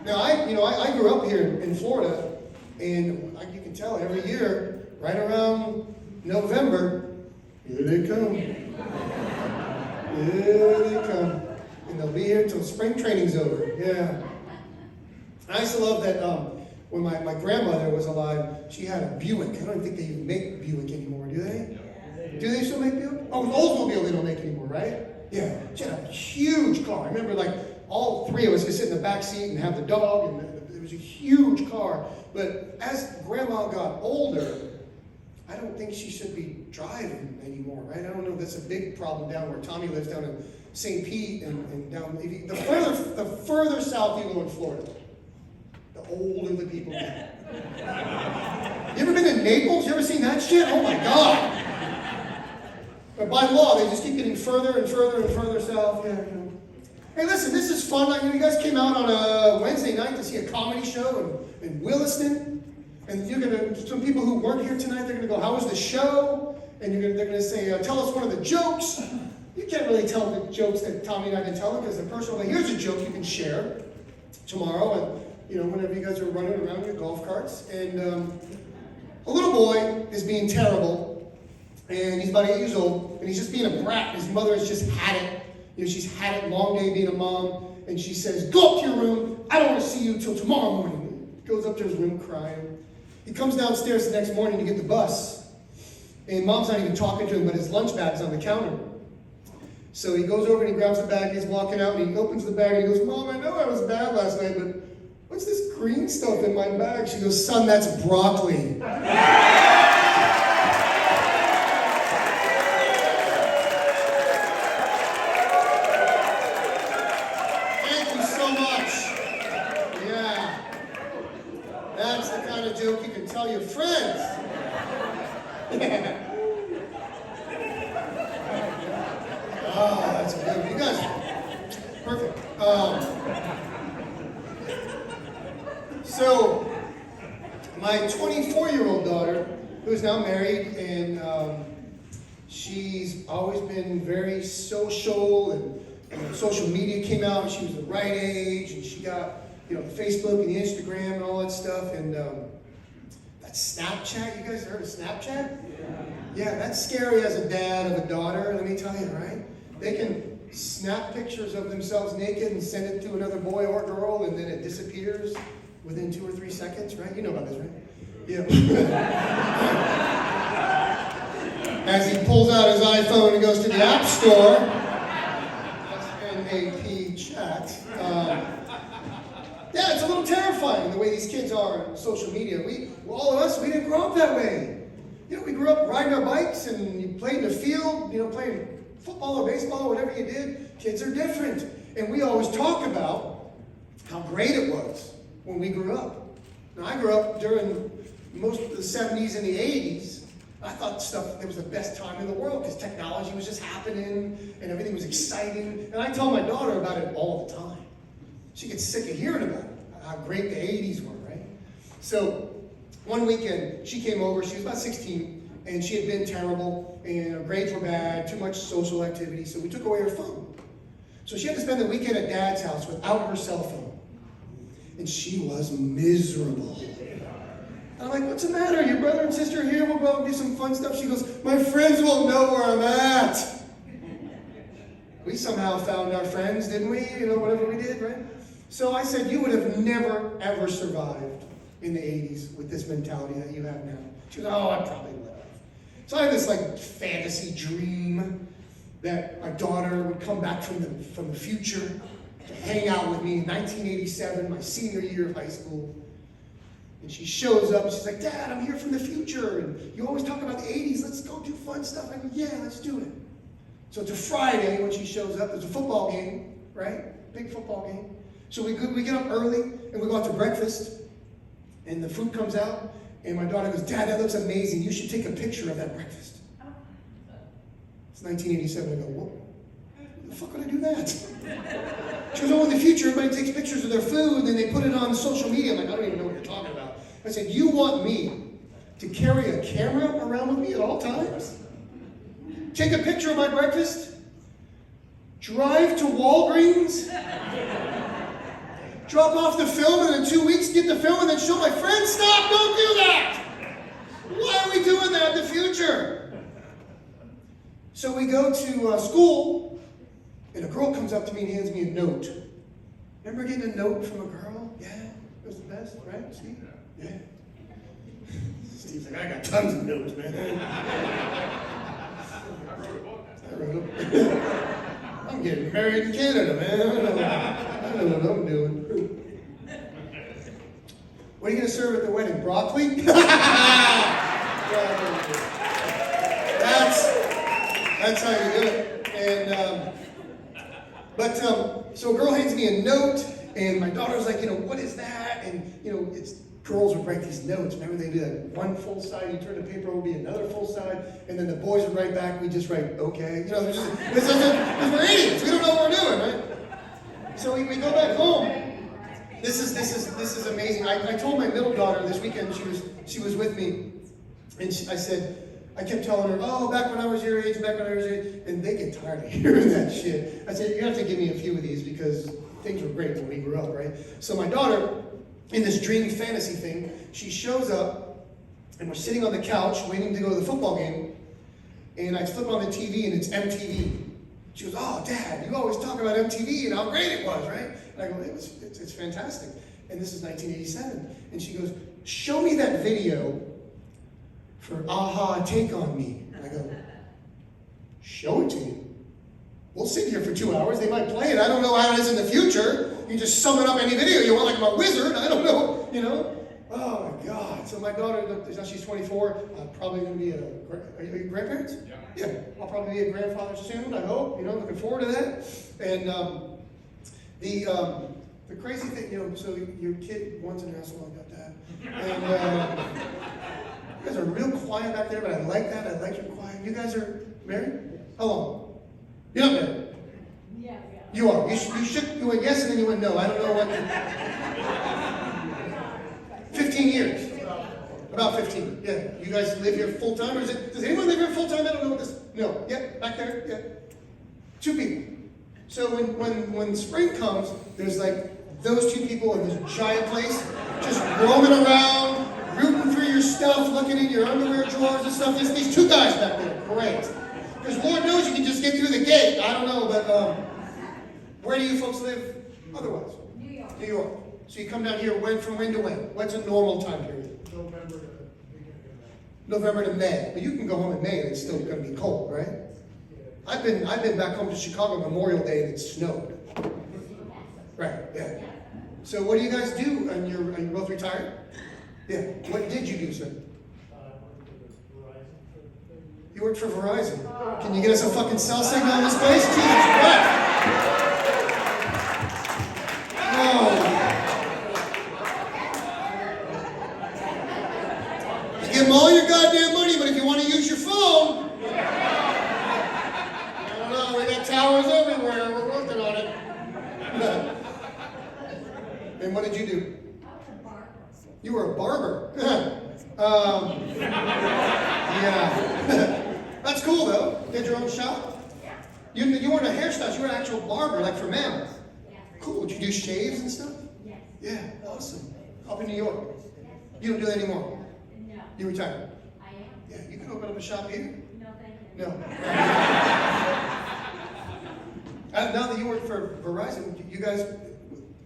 Now, I grew up here in Florida, and like you can tell, every year, right around November, here they come. Here they come. And they'll be here until spring training's over. Yeah. I used to love that when my grandmother was alive, she had a Buick. I don't think they even make Buick anymore, do they? Do they still make Buick? Oh, Oldsmobile they don't make anymore, right? Yeah. She had a huge car. I remember like all three of us could sit in the back seat and have the dog, and it was a huge car. But as Grandma got older, I don't think she should be driving anymore, right? I don't know. That's a big problem down where Tommy lives, down in St. Pete and down the further south you go in Florida, the older the people get. You ever been to Naples? You ever seen that shit? Oh my God! But by law, they just keep getting further and further and further south. Yeah, you know. Hey, listen, this is fun. You guys came out on a Wednesday night to see a comedy show in Williston. And some people who weren't here tonight, they're gonna go, "How was the show?" And they're gonna say, "Tell us one of the jokes." You can't really tell the jokes that Tommy and I can tell them because they're personal. But here's a joke you can share tomorrow, and whenever you guys are running around your golf carts. And a little boy is being terrible, and he's about 8 years old, and he's just being a brat. His mother has just had it. She's had it, long day being a mom, and she says, "Go up to your room. I don't want to see you until tomorrow morning." He goes up to his room crying. He comes downstairs the next morning to get the bus, and mom's not even talking to him, but his lunch bag's on the counter. So he goes over and he grabs the bag, he's walking out, and he opens the bag, and he goes, "Mom, I know I was bad last night, but what's this green stuff in my bag?" She goes, "Son, that's broccoli." Thank you so much. Yeah. That's the kind of joke you can tell your friends. Oh, that's good. You guys, perfect. So, my 24-year-old daughter, who's now married, and she's always been very social, and social media came out, and she was the right age, and she got, the Facebook and the Instagram and all that stuff, and that Snapchat, you guys heard of Snapchat? Yeah, that's scary as a dad of a daughter, let me tell you, right? They can snap pictures of themselves naked and send it to another boy or girl, and then it disappears within 2 or 3 seconds, right? You know about this, right? Yeah. As he pulls out his iPhone and goes to the App Store, that's NAP chat. Yeah, it's a little terrifying the way these kids are on social media. All of us, we didn't grow up that way. We grew up riding our bikes and you played in the field, playing football or baseball, whatever you did. Kids are different. And we always talk about how great it was when we grew up. Now, I grew up during most of the 70s and the 80s. I thought it was the best time in the world because technology was just happening and everything was exciting. And I tell my daughter about it all the time. She gets sick of hearing about it, how great the 80s were, right? So one weekend, she came over. She was about 16, and she had been terrible, and her grades were bad, too much social activity, so we took away her phone. So she had to spend the weekend at Dad's house without her cell phone. And she was miserable. And I'm like, "What's the matter? Your brother and sister are here. We'll go and do some fun stuff." She goes, "My friends won't know where I'm at." We somehow found our friends, didn't we? Whatever we did, right? So I said, "You would have never, ever survived in the 80s with this mentality that you have now." She goes, "Oh, I probably would have." So I had this fantasy dream that my daughter would come back from the future to hang out with me in 1987, my senior year of high school. And she shows up and she's like, "Dad, I'm here from the future. And you always talk about the 80s. Let's go do fun stuff." I go, "Yeah, let's do it." So it's a Friday when she shows up. There's a football game, right? Big football game. So we get up early and we go out to breakfast. And the food comes out. And my daughter goes, "Dad, that looks amazing. You should take a picture of that breakfast." It's 1987. I go, what? The fuck would I do that? She goes, oh, in the future, everybody takes pictures of their food and then they put it on social media. I'm like, I don't even know what you're talking about. I said, you want me to carry a camera around with me at all times? Take a picture of my breakfast? Drive to Walgreens? Drop off the film and in 2 weeks get the film and then show my friends? Stop, don't do that! Why are we doing that in the future? So we go to school, and a girl comes up to me and hands me a note. Remember getting a note from a girl? Yeah, it was the best, right, Steve? Yeah. Steve's like, I got tons of notes, man. I wrote them. I'm getting married in Canada, man. I don't know what I'm doing. What are you going to serve at the wedding? Broccoli? That's how you do it. And so a girl hands me a note, and my daughter's like, what is that? And it's girls would write these notes. Remember, they'd be like one full side, you turn the paper over, be another full side, and then the boys would write back. We just write okay. Because we're idiots. We don't know what we're doing, right? So we go back home. This is amazing. I told my middle daughter this weekend. She was with me, and I kept telling her, oh, back when I was your age, and they get tired of hearing that shit. I said, you have to give me a few of these because things were great when we grew up, right? So my daughter, in this dream fantasy thing, she shows up, and we're sitting on the couch waiting to go to the football game, and I flip on the TV, and it's MTV. She goes, oh, Dad, you always talk about MTV and how great it was, right? And I go, it's fantastic. And this is 1987. And she goes, show me that video for Aha, Take On Me. And I go, show it to you. We'll sit here for 2 hours. They might play it. I don't know how it is in the future. You can just summon up any video you want, like I'm a wizard. I don't know, Oh, my God. So my daughter, now she's 24, probably going to be are you grandparents? Yeah. I'll probably be a grandfather soon, I hope. Looking forward to that. And the crazy thing, so your kid wants an asshole about that. And you guys are real quiet back there, but I like that. I like your quiet. You guys are married? How long? You're not married? Yeah. You are. You went yes and then you went no. I don't know what. 15 years. About 15. Yeah. You guys live here full time, or does anyone live here full time? I don't know what this. No. Yeah. Back there. Yeah. 2 people. So when spring comes, there's like those 2 people in this giant place, just roaming around, rooting for your stuff, looking in your underwear drawers and stuff. There's these 2 guys back there. Great. Because Lord knows you can just get through the gate. I don't know, but where do you folks live otherwise? New York. New York. So you come down here from when to when? What's a normal time period? November to May. But you can go home in May and it's still going to be cold, right? I've been back home to Chicago Memorial Day and it snowed. Right, yeah. So what do you guys do? And are you both retired? Yeah. What did you do, sir? You worked for Verizon. Can you get us a fucking cell signal in this place? Jesus Christ. Oh. You give them all your goddamn money, but if you want to use your phone, I don't know, we got towers everywhere. We're working on it. And what did you do? You were a barber. Yeah. That's cool, though. You had your own shop? You weren't a hairstylist. You were an actual barber, like for men. Cool. Did you do shaves and stuff? Yes. Yeah. Awesome. Up in New York? Yes. You don't do that anymore? No. You retired? I am. Yeah. You can open up a shop here? No, thank you. No. Now that you work for Verizon, you guys,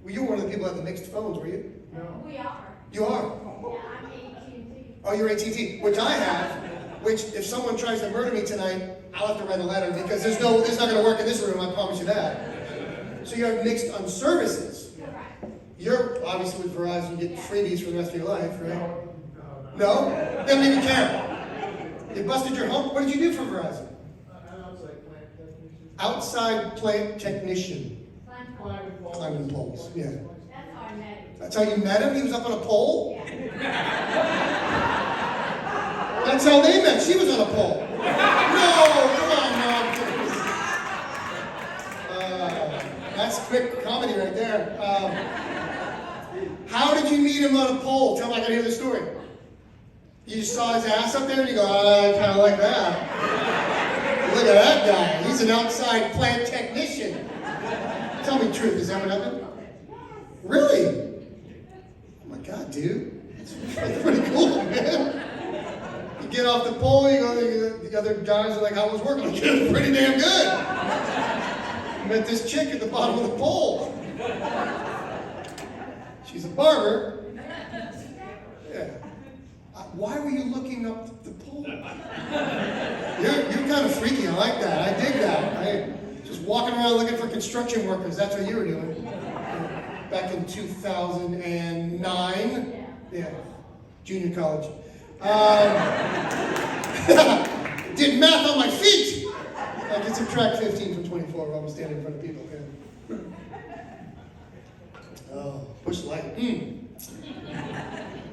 you were one of the people that had the mixed phones, were you? No. We are. You are? Yeah, I'm AT&T. Oh, you're AT&T, which I have, which if someone tries to murder me tonight, I'll have to write a letter because it's not going to work in this room, I promise you that. So you have mixed on services. Correct. You're obviously with Verizon, you get freebies for the rest of your life, right? No? They don't even care. You busted your hump? What did you do for Verizon? Outside plant technician. Climbing poles, yeah. That's how I met him. That's how you met him? He was up on a pole? Yeah. That's how they met. She was on a pole. No, come on, Mom. That's quick comedy right there. How did you meet him on a pole? Tell me, I gotta hear the story. You just saw his ass up there and you go, I kind of like that. Look at that guy. He's an outside plant technician. Tell me the truth. Is that what happened? Really? Oh my God, dude. That's pretty cool, man. You get off the pole, you go, the other guys are like, how was working? Like, it was pretty damn good. Met this chick at the bottom of the pole. She's a barber. Yeah. Why were you looking up the pole? You're kind of freaky. I like that. I dig that. Just walking around looking for construction workers. That's what you were doing. Back in 2009. Yeah. Junior college. Did math on my feet. I did subtract 15 from 24 while I'm standing in front of people. Okay. Oh, push light.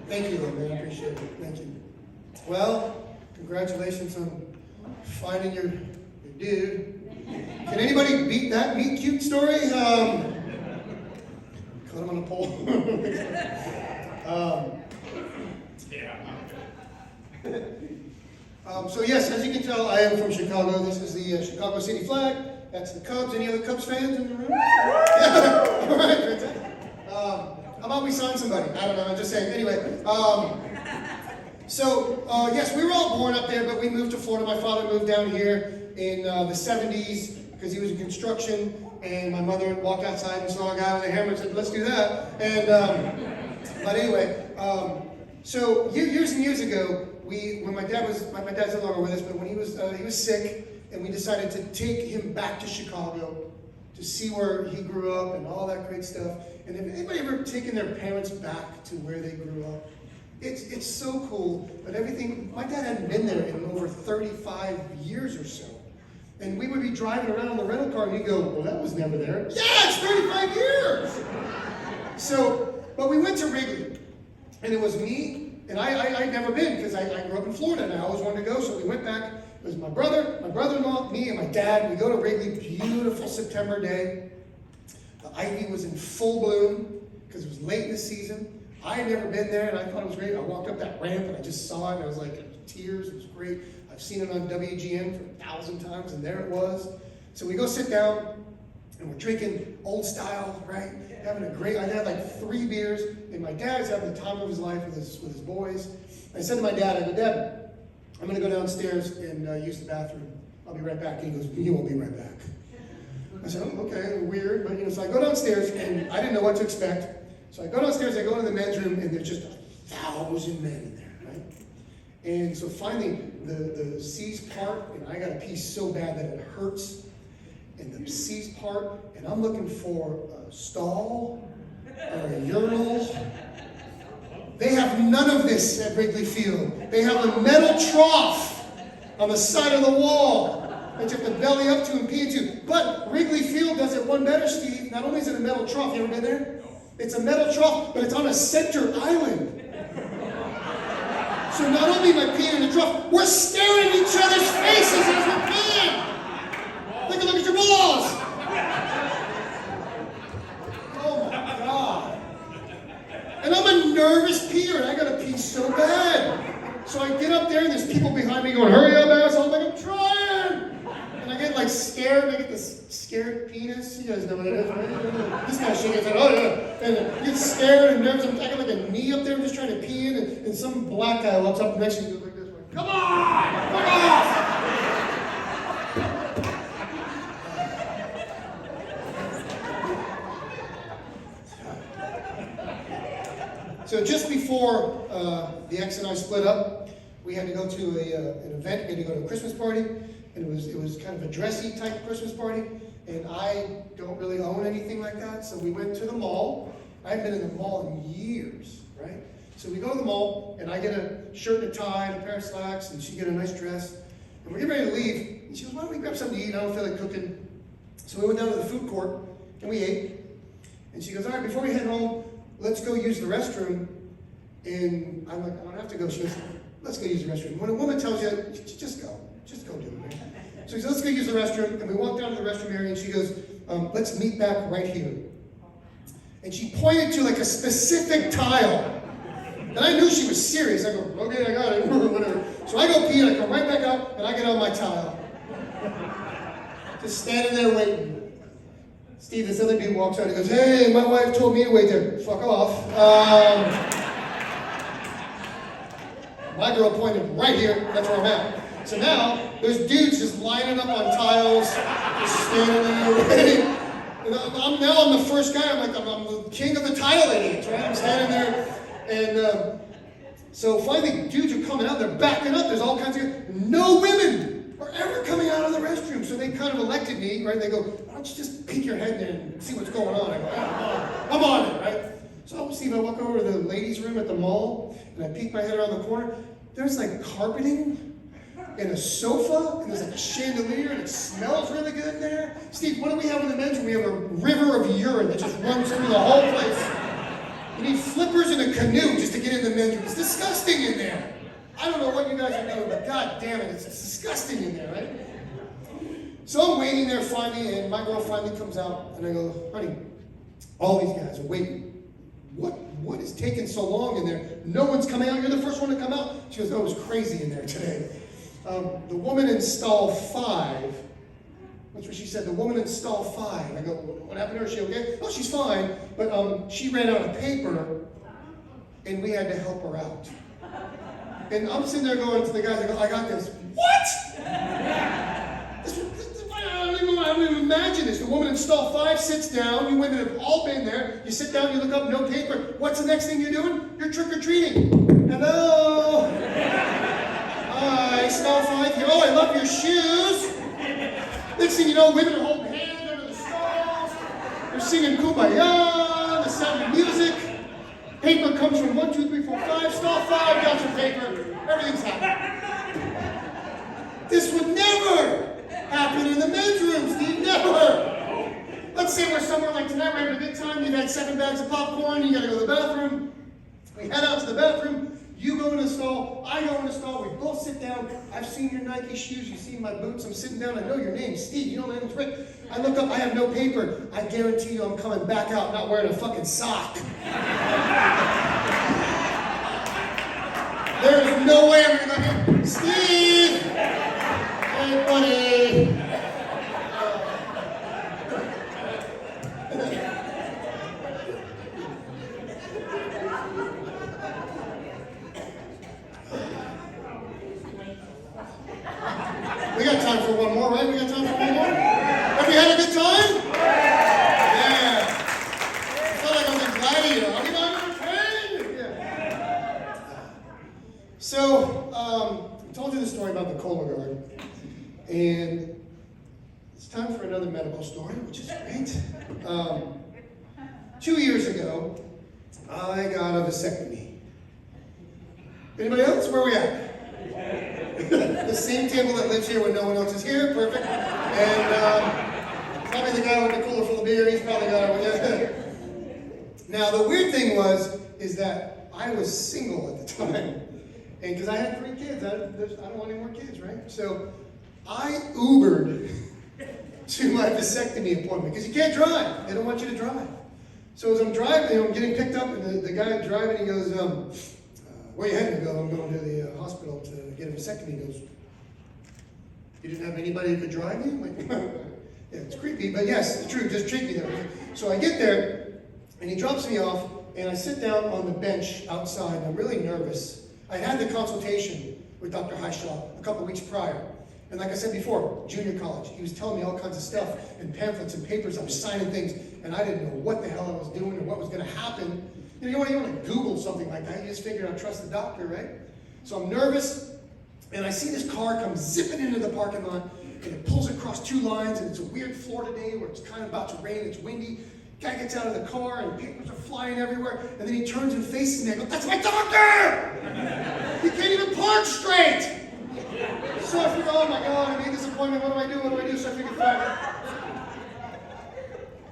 Thank you, man. I appreciate it. Thank you. Well, congratulations on finding your dude. Can anybody beat that meet cute story? Caught him on a pole. So yes, as you can tell, I am from Chicago. This is the Chicago City flag. That's the Cubs. Any other Cubs fans in the room? Yeah. All right. Fantastic. How about we sign somebody? I don't know. I'm just saying. Anyway. Yes, we were all born up there, but we moved to Florida. My father moved down here in the 70s because he was in construction, and my mother walked outside and saw a guy with a hammer and said, let's do that. And, but anyway, so years and years ago, when my dad's no longer with us, but when he was sick, and we decided to take him back to Chicago to see where he grew up and all that great stuff. And have anybody ever taken their parents back to where they grew up? It's so cool, but everything, my dad hadn't been there in over 35 years or so. And we would be driving around in the rental car and he'd go, well, that was never there. Yeah, it's 35 years! So, but we went to Wrigley, and it was me, and I'd never been because I grew up in Florida and I always wanted to go, so we went back. It was my brother, my brother-in-law, me, and my dad. We go to Wrigley, beautiful September day. The ivy was in full bloom because it was late in the season. I had never been there, and I thought it was great. I walked up that ramp, and I just saw it, and I was like, tears. It was great. I've seen it on WGN for 1,000 times, and there it was. So we go sit down, and we're drinking old style, right? Having a great. I had like 3 beers, and my dad's having the time of his life with his boys. I said to my dad, I go, Dad, I'm going to go downstairs and use the bathroom. I'll be right back. And he goes, you won't be right back. I said, oh, okay, weird. But, so I go downstairs, and I didn't know what to expect. So I go downstairs, I go into the men's room, and there's just 1,000 men in there, right? And so finally, the C's part, and I got a pee so bad that it hurts. And the C's part, and I'm looking for a stall or a urinal. They have none of this at Wrigley Field. They have a metal trough on the side of the wall that you have to belly up to and pee into. But Wrigley Field does it one better, Steve. Not only is it a metal trough, you ever been there? It's a metal trough, but it's on a center island. So not only am I peeing in the trough, we're staring at each other's faces as we're peeing. Look at your balls. Oh my God. And I'm a nervous peer, and I gotta pee so bad. So I get up there, and there's people behind me going, hurry up, asshole. I'm like, I'm trying. And I get like scared, and I get this scared penis. You guys know what it is, right? This guy's shaking his head, oh yeah. And I get scared and nervous. I got like a knee up there, I'm just trying to pee in, and some black guy walks up next to me and goes like this, like, come on! Come on! So just before the ex and I split up, we had to go to an event. We had to go to a Christmas party, and it was kind of a dressy type Christmas party. And I don't really own anything like that, so we went to the mall. I haven't been in the mall in years, right? So we go to the mall, and I get a shirt and a tie and a pair of slacks, and she get a nice dress. And we're getting ready to leave, and she goes, why don't we grab something to eat? I don't feel like cooking. So we went down to the food court, and we ate. And she goes, all right, before we head home, let's go use the restroom. And I'm like, I don't have to go. She goes, let's go use the restroom. When a woman tells you, just go do it. Right? So he says, let's go use the restroom. And we walk down to the restroom area, and she goes, let's meet back right here. And she pointed to like a specific tile. And I knew she was serious. I go, okay, I got it, whatever. So I go pee, and I come right back out, and I get on my tile. Just standing there waiting. Steve, this other dude walks out, and he goes, hey, my wife told me to wait there. Fuck off. My girl pointed right here, that's where I'm at. So now, there's dudes just lining up on tiles, just standing there waiting. And I'm the first guy, I'm the king of the tile idiots, right? I'm standing there. And so finally, dudes are coming out, they're backing up, there's all kinds of, no women are ever coming out of the restroom. So they kind of elected me, right? They go, why don't you just peek your head in and see what's going on? I go, yeah, I'm on it, right? So Steve, I walk over to the ladies' room at the mall, and I peek my head around the corner. There's like carpeting and a sofa, and there's like a chandelier, and it smells really good in there. Steve, what do we have in the men's room? We have a river of urine that just runs through the whole place. You need flippers and a canoe just to get in the men's room. It's disgusting in there. I don't know what you guys are doing, but god damn it, it's disgusting in there, right? So I'm waiting there finally, and my girl finally comes out, and I go, honey, all these guys are waiting. What is taking so long in there? No one's coming out. You're the first one to come out. She goes, oh, it was crazy in there today. The woman in stall 5, that's what she said, the woman in stall 5. I go, what happened to her? Is she okay? Oh, she's fine. But she ran out of paper, and we had to help her out. And I'm sitting there going to the guys, I go, I got this. What? I don't even imagine this. The woman in stall 5 sits down. You women have all been there. You sit down, you look up, no paper. What's the next thing you're doing? You're trick-or-treating. Hello? Hi, stall 5 here. Oh, I love your shoes. Next thing you know, women are holding hands under the stalls. They're singing Kumbaya, the sound of music. Paper comes from 1, 2, 3, 4, 5. Stall 5 got your paper. Everything's happy. This would never happen in the men's room, Steve. Never. Let's say we're somewhere like tonight, we're having a good time. You've had 7 bags of popcorn. You got to go to the bathroom. We head out to the bathroom. You go in the stall, I go in the stall, we both sit down. I've seen your Nike shoes, you've seen my boots, I'm sitting down, I know your name, Steve, you know my name's Rick. I look up, I have no paper. I guarantee you I'm coming back out not wearing a fucking sock. There's no way I'm gonna go, Steve! Hey, buddy! We got time for one more, right? We got time for one more? Have you had a good time? Yeah. I felt like I was a gladiator. Are we not entertained? Yeah. So, I told you the story about the Cola Guard. And it's time for another medical story, which is great. 2 years ago, I got a vasectomy. Anybody else? Where are we at? The same table that lives here when no one else is here, perfect. And probably the guy with the cooler full of beer, he's probably got it. Now the weird thing is that I was single at the time, and because I had 3 kids, I don't want any more kids, right? So I Ubered to my vasectomy appointment because you can't drive; they don't want you to drive. So as I'm driving, I'm getting picked up, and the guy driving, he goes, where you heading? I go, I'm going to the hospital to get a vasectomy. He goes, you didn't have anybody who could drive you? I'm like, yeah, it's creepy, but yes, it's true, just treat me there. So I get there, and he drops me off, and I sit down on the bench outside, and I'm really nervous. I had the consultation with Dr. Highshaw a couple weeks prior. And like I said before, junior college, he was telling me all kinds of stuff, and pamphlets and papers, I was signing things, and I didn't know what the hell I was doing or what was gonna happen. You know, you want to Google something like that, you just figure out, trust the doctor, right? So I'm nervous, and I see this car come zipping into the parking lot, and it pulls across 2 lines, and it's a weird Florida day where it's kind of about to rain, it's windy. Guy gets out of the car, and papers are flying everywhere, and then he turns and faces me, I go, that's my doctor! He can't even park straight! So I figure, oh my God, I made this appointment, what do I do? So I figured, fine.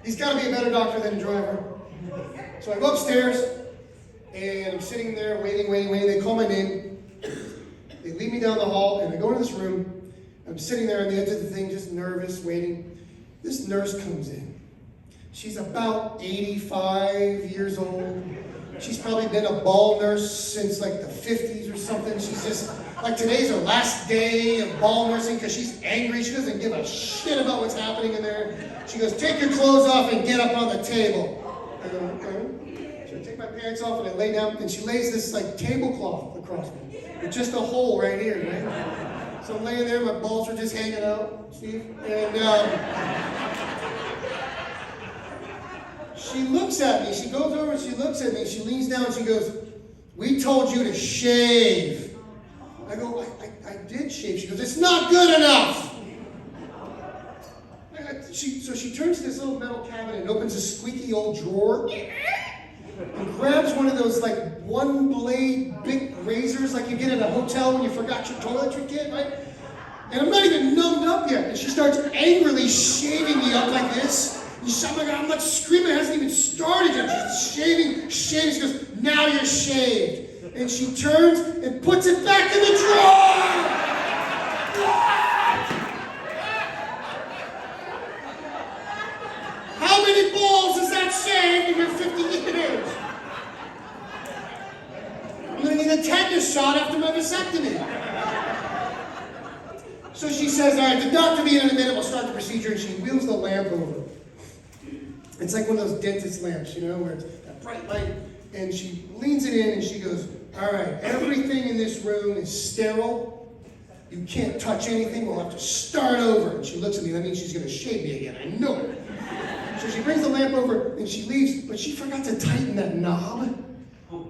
He's got to be a better doctor than a driver. So I go upstairs, and I'm sitting there waiting. They call my name. They lead me down the hall, and I go into this room. I'm sitting there on the edge of the thing, just nervous, waiting. This nurse comes in. She's about 85 years old. She's probably been a ball nurse since like the 50s or something. She's just, like today's her last day of ball nursing because she's angry. She doesn't give a shit about what's happening in there. She goes, take your clothes off and get up on the table. I go, okay. So I take my pants off and I lay down, and she lays this like tablecloth across me. With just a hole right here, right? So I'm laying there, my balls are just hanging out, Steve. And she looks at me, she goes over and she looks at me, she leans down and she goes, we told you to shave. I go, I did shave. She goes, it's not good enough. So she turns to this little metal cabinet and opens a squeaky old drawer and grabs one of those like one blade big razors like you get at a hotel when you forgot your toiletry kit, right? And I'm not even numbed up yet. And she starts angrily shaving me up like this. And oh my God, I'm like screaming, it hasn't even started yet. She's shaving. She goes, now you're shaved. And she turns and puts it back in the drawer. How many balls is that shaved in your 50 years? I'm gonna need a tetanus shot after my vasectomy. So she says, all right, the doctor will be in a minute, we'll start the procedure, and she wheels the lamp over. It's like one of those dentist lamps, you know, where it's that bright light, and she leans it in and she goes, all right, everything in this room is sterile. You can't touch anything, we'll have to start over. And she looks at me, that means she's gonna shave me again, I know it. So she brings the lamp over and she leaves, but she forgot to tighten that knob.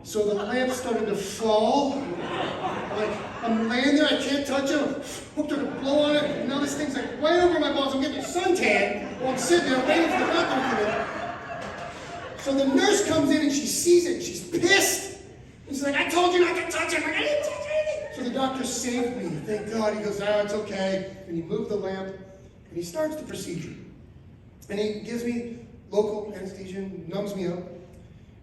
So the lamp started to fall. Like, I'm laying there, I can't touch it. I'm hooked to blow on it, and now this thing's like way over my balls. I'm getting a suntan while I'm sitting there waiting for the doctor to come in. So the nurse comes in and she sees it. She's pissed. And she's like, I told you not to touch it. I'm like, I didn't touch anything. So the doctor saved me. Thank God. He goes, oh, it's okay. And he moved the lamp, and he starts the procedure. And he gives me local anesthesia, numbs me up.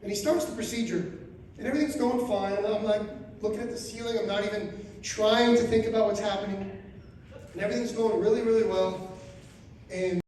And he starts the procedure, and everything's going fine. And I'm like looking at the ceiling. I'm not even trying to think about what's happening. And everything's going really, really well. And